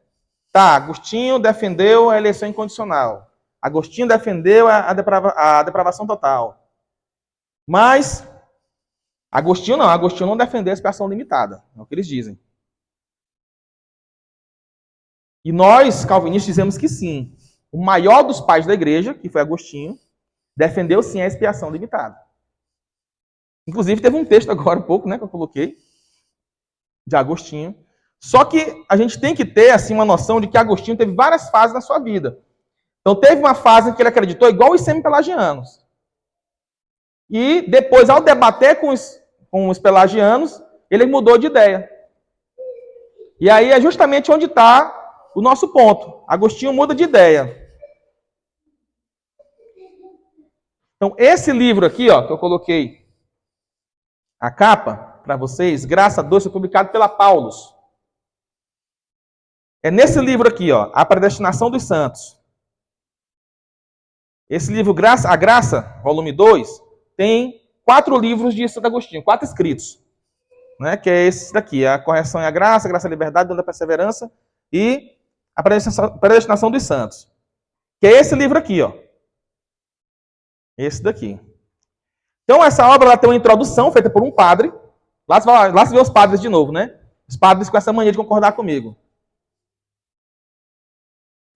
Tá, Agostinho defendeu a eleição incondicional. Agostinho defendeu a depravação total. Mas Agostinho não defendeu a expiação limitada. É o que eles dizem. E nós, calvinistas, dizemos que sim. O maior dos pais da igreja, que foi Agostinho, defendeu sim a expiação limitada. Inclusive, teve um texto agora, um pouco, né, que eu coloquei, de Agostinho. Só que a gente tem que ter assim, uma noção de que Agostinho teve várias fases na sua vida. Então, teve uma fase em que ele acreditou igual os semi-pelagianos. E depois, ao debater com os pelagianos, ele mudou de ideia. E aí é justamente onde está o nosso ponto. Agostinho muda de ideia. Então, esse livro aqui, ó, que eu coloquei a capa para vocês, Graça a Deus, foi publicado pela Paulus. É nesse livro aqui, ó, A Predestinação dos Santos. Esse livro, A Graça, volume 2, tem 4 livros de Santo Agostinho, 4 escritos. Né, que é esse daqui, A Correção e a Graça, a Liberdade, Dom da Perseverança e A Predestinação dos Santos. Que é esse livro aqui, ó. Esse daqui. Então, essa obra ela tem uma introdução feita por um padre. Lá se vê os padres de novo, né? Os padres com essa mania de concordar comigo.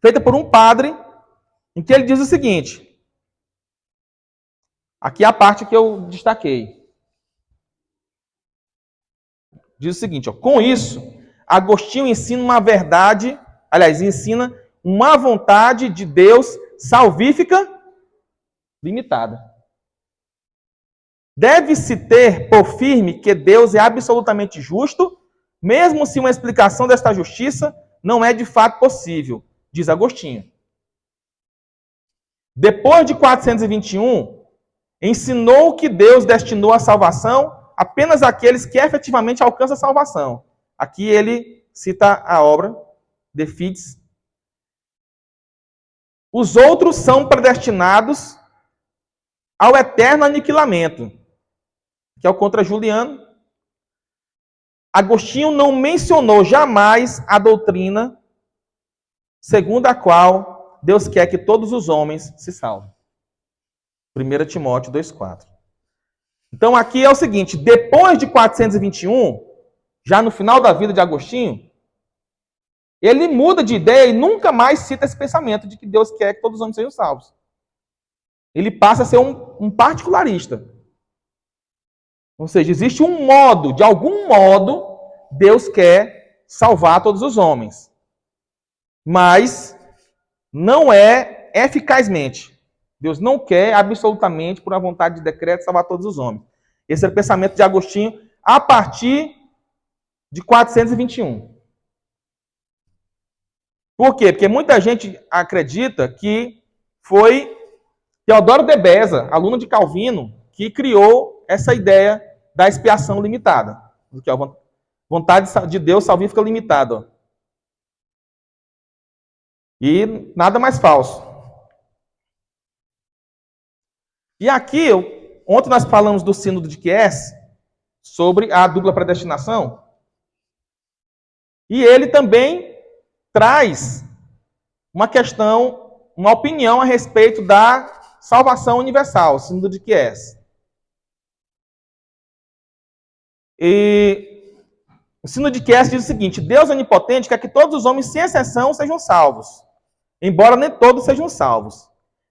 Feita por um padre, em que ele diz o seguinte. Aqui é a parte que eu destaquei. Diz o seguinte, ó, com isso, Agostinho ensina uma verdade, ensina uma vontade de Deus salvífica limitada. Deve-se ter por firme que Deus é absolutamente justo, mesmo se uma explicação desta justiça não é de fato possível, diz Agostinho. Depois de 421, ensinou que Deus destinou a salvação apenas àqueles que efetivamente alcançam a salvação. Aqui ele cita a obra De Fides. Os outros são predestinados ao eterno aniquilamento, que é o contra Juliano. Agostinho não mencionou jamais a doutrina segundo a qual Deus quer que todos os homens se salvem. 1 Timóteo 2,4. Então aqui é o seguinte, depois de 421, já no final da vida de Agostinho, ele muda de ideia e nunca mais cita esse pensamento de que Deus quer que todos os homens sejam salvos. Ele passa a ser um particularista. Ou seja, existe um modo, de algum modo, Deus quer salvar todos os homens. Mas não é eficazmente. Deus não quer absolutamente, por uma vontade de decreto, salvar todos os homens. Esse é o pensamento de Agostinho a partir de 421. Por quê? Porque muita gente acredita que foi Teodoro de Beza, aluno de Calvino, que criou essa ideia da expiação limitada. Que é a vontade de Deus salvífica limitada. E nada mais falso. E aqui, ontem nós falamos do sínodo de Chies, sobre a dupla predestinação. E ele também traz uma questão, uma opinião a respeito da salvação universal, sínodo de Chies. E o sínodo de Chies diz o seguinte: Deus onipotente quer que todos os homens, sem exceção, sejam salvos, embora nem todos sejam salvos.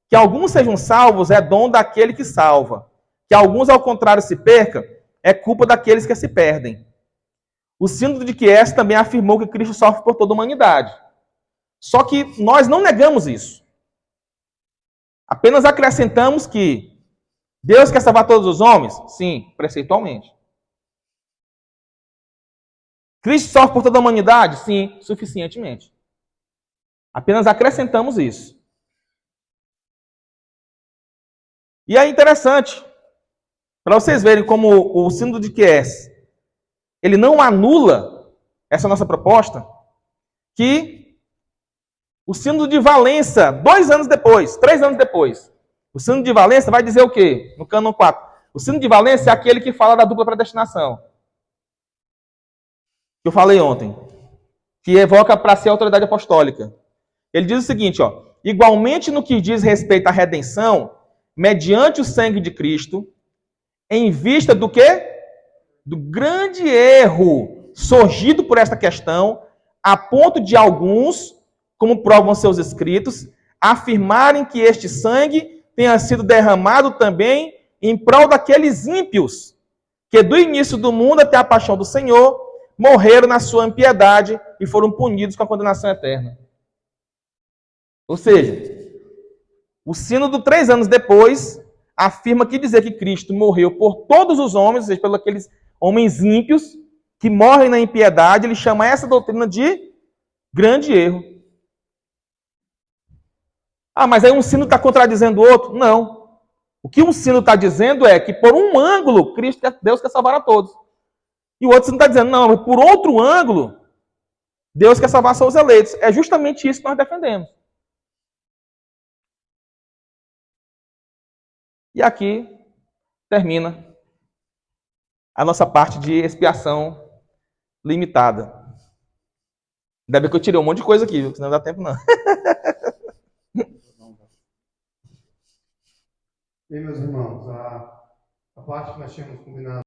Que alguns sejam salvos é dom daquele que salva. Que alguns, ao contrário, se percam, é culpa daqueles que se perdem. O sínodo de Chies também afirmou que Cristo sofre por toda a humanidade. Só que nós não negamos isso. Apenas acrescentamos que Deus quer salvar todos os homens? Sim, preceitualmente. Cristo sofre por toda a humanidade? Sim, suficientemente. Apenas acrescentamos isso. E é interessante, para vocês verem como o sínodo de Quies, ele não anula essa nossa proposta, que o sínodo de Valença, 2 anos depois, 3 anos depois, o sínodo de Valença vai dizer o quê? No cânon 4. O sínodo de Valença é aquele que fala da dupla predestinação. Que eu falei ontem. Que evoca para si a autoridade apostólica. Ele diz o seguinte, ó. Igualmente no que diz respeito à redenção, mediante o sangue de Cristo, em vista do quê? Do grande erro surgido por esta questão, a ponto de alguns, como provam seus escritos, afirmarem que este sangue tenha sido derramado também em prol daqueles ímpios, que do início do mundo até a paixão do Senhor, morreram na sua impiedade e foram punidos com a condenação eterna. Ou seja, o sínodo 3 anos depois afirma que dizer que Cristo morreu por todos os homens, ou seja, pelos aqueles homens ímpios que morrem na impiedade, ele chama essa doutrina de grande erro. Ah, mas aí um sínodo está contradizendo o outro? Não. O que um sínodo está dizendo é que, por um ângulo, Deus quer salvar a todos. E o outro sínodo está dizendo, não, por outro ângulo, Deus quer salvar só os eleitos. É justamente isso que nós defendemos. E aqui termina a nossa parte de expiação limitada. Ainda bem que eu tirei um monte de coisa aqui, senão não dá tempo não. E aí, meus irmãos, a parte que nós tínhamos combinado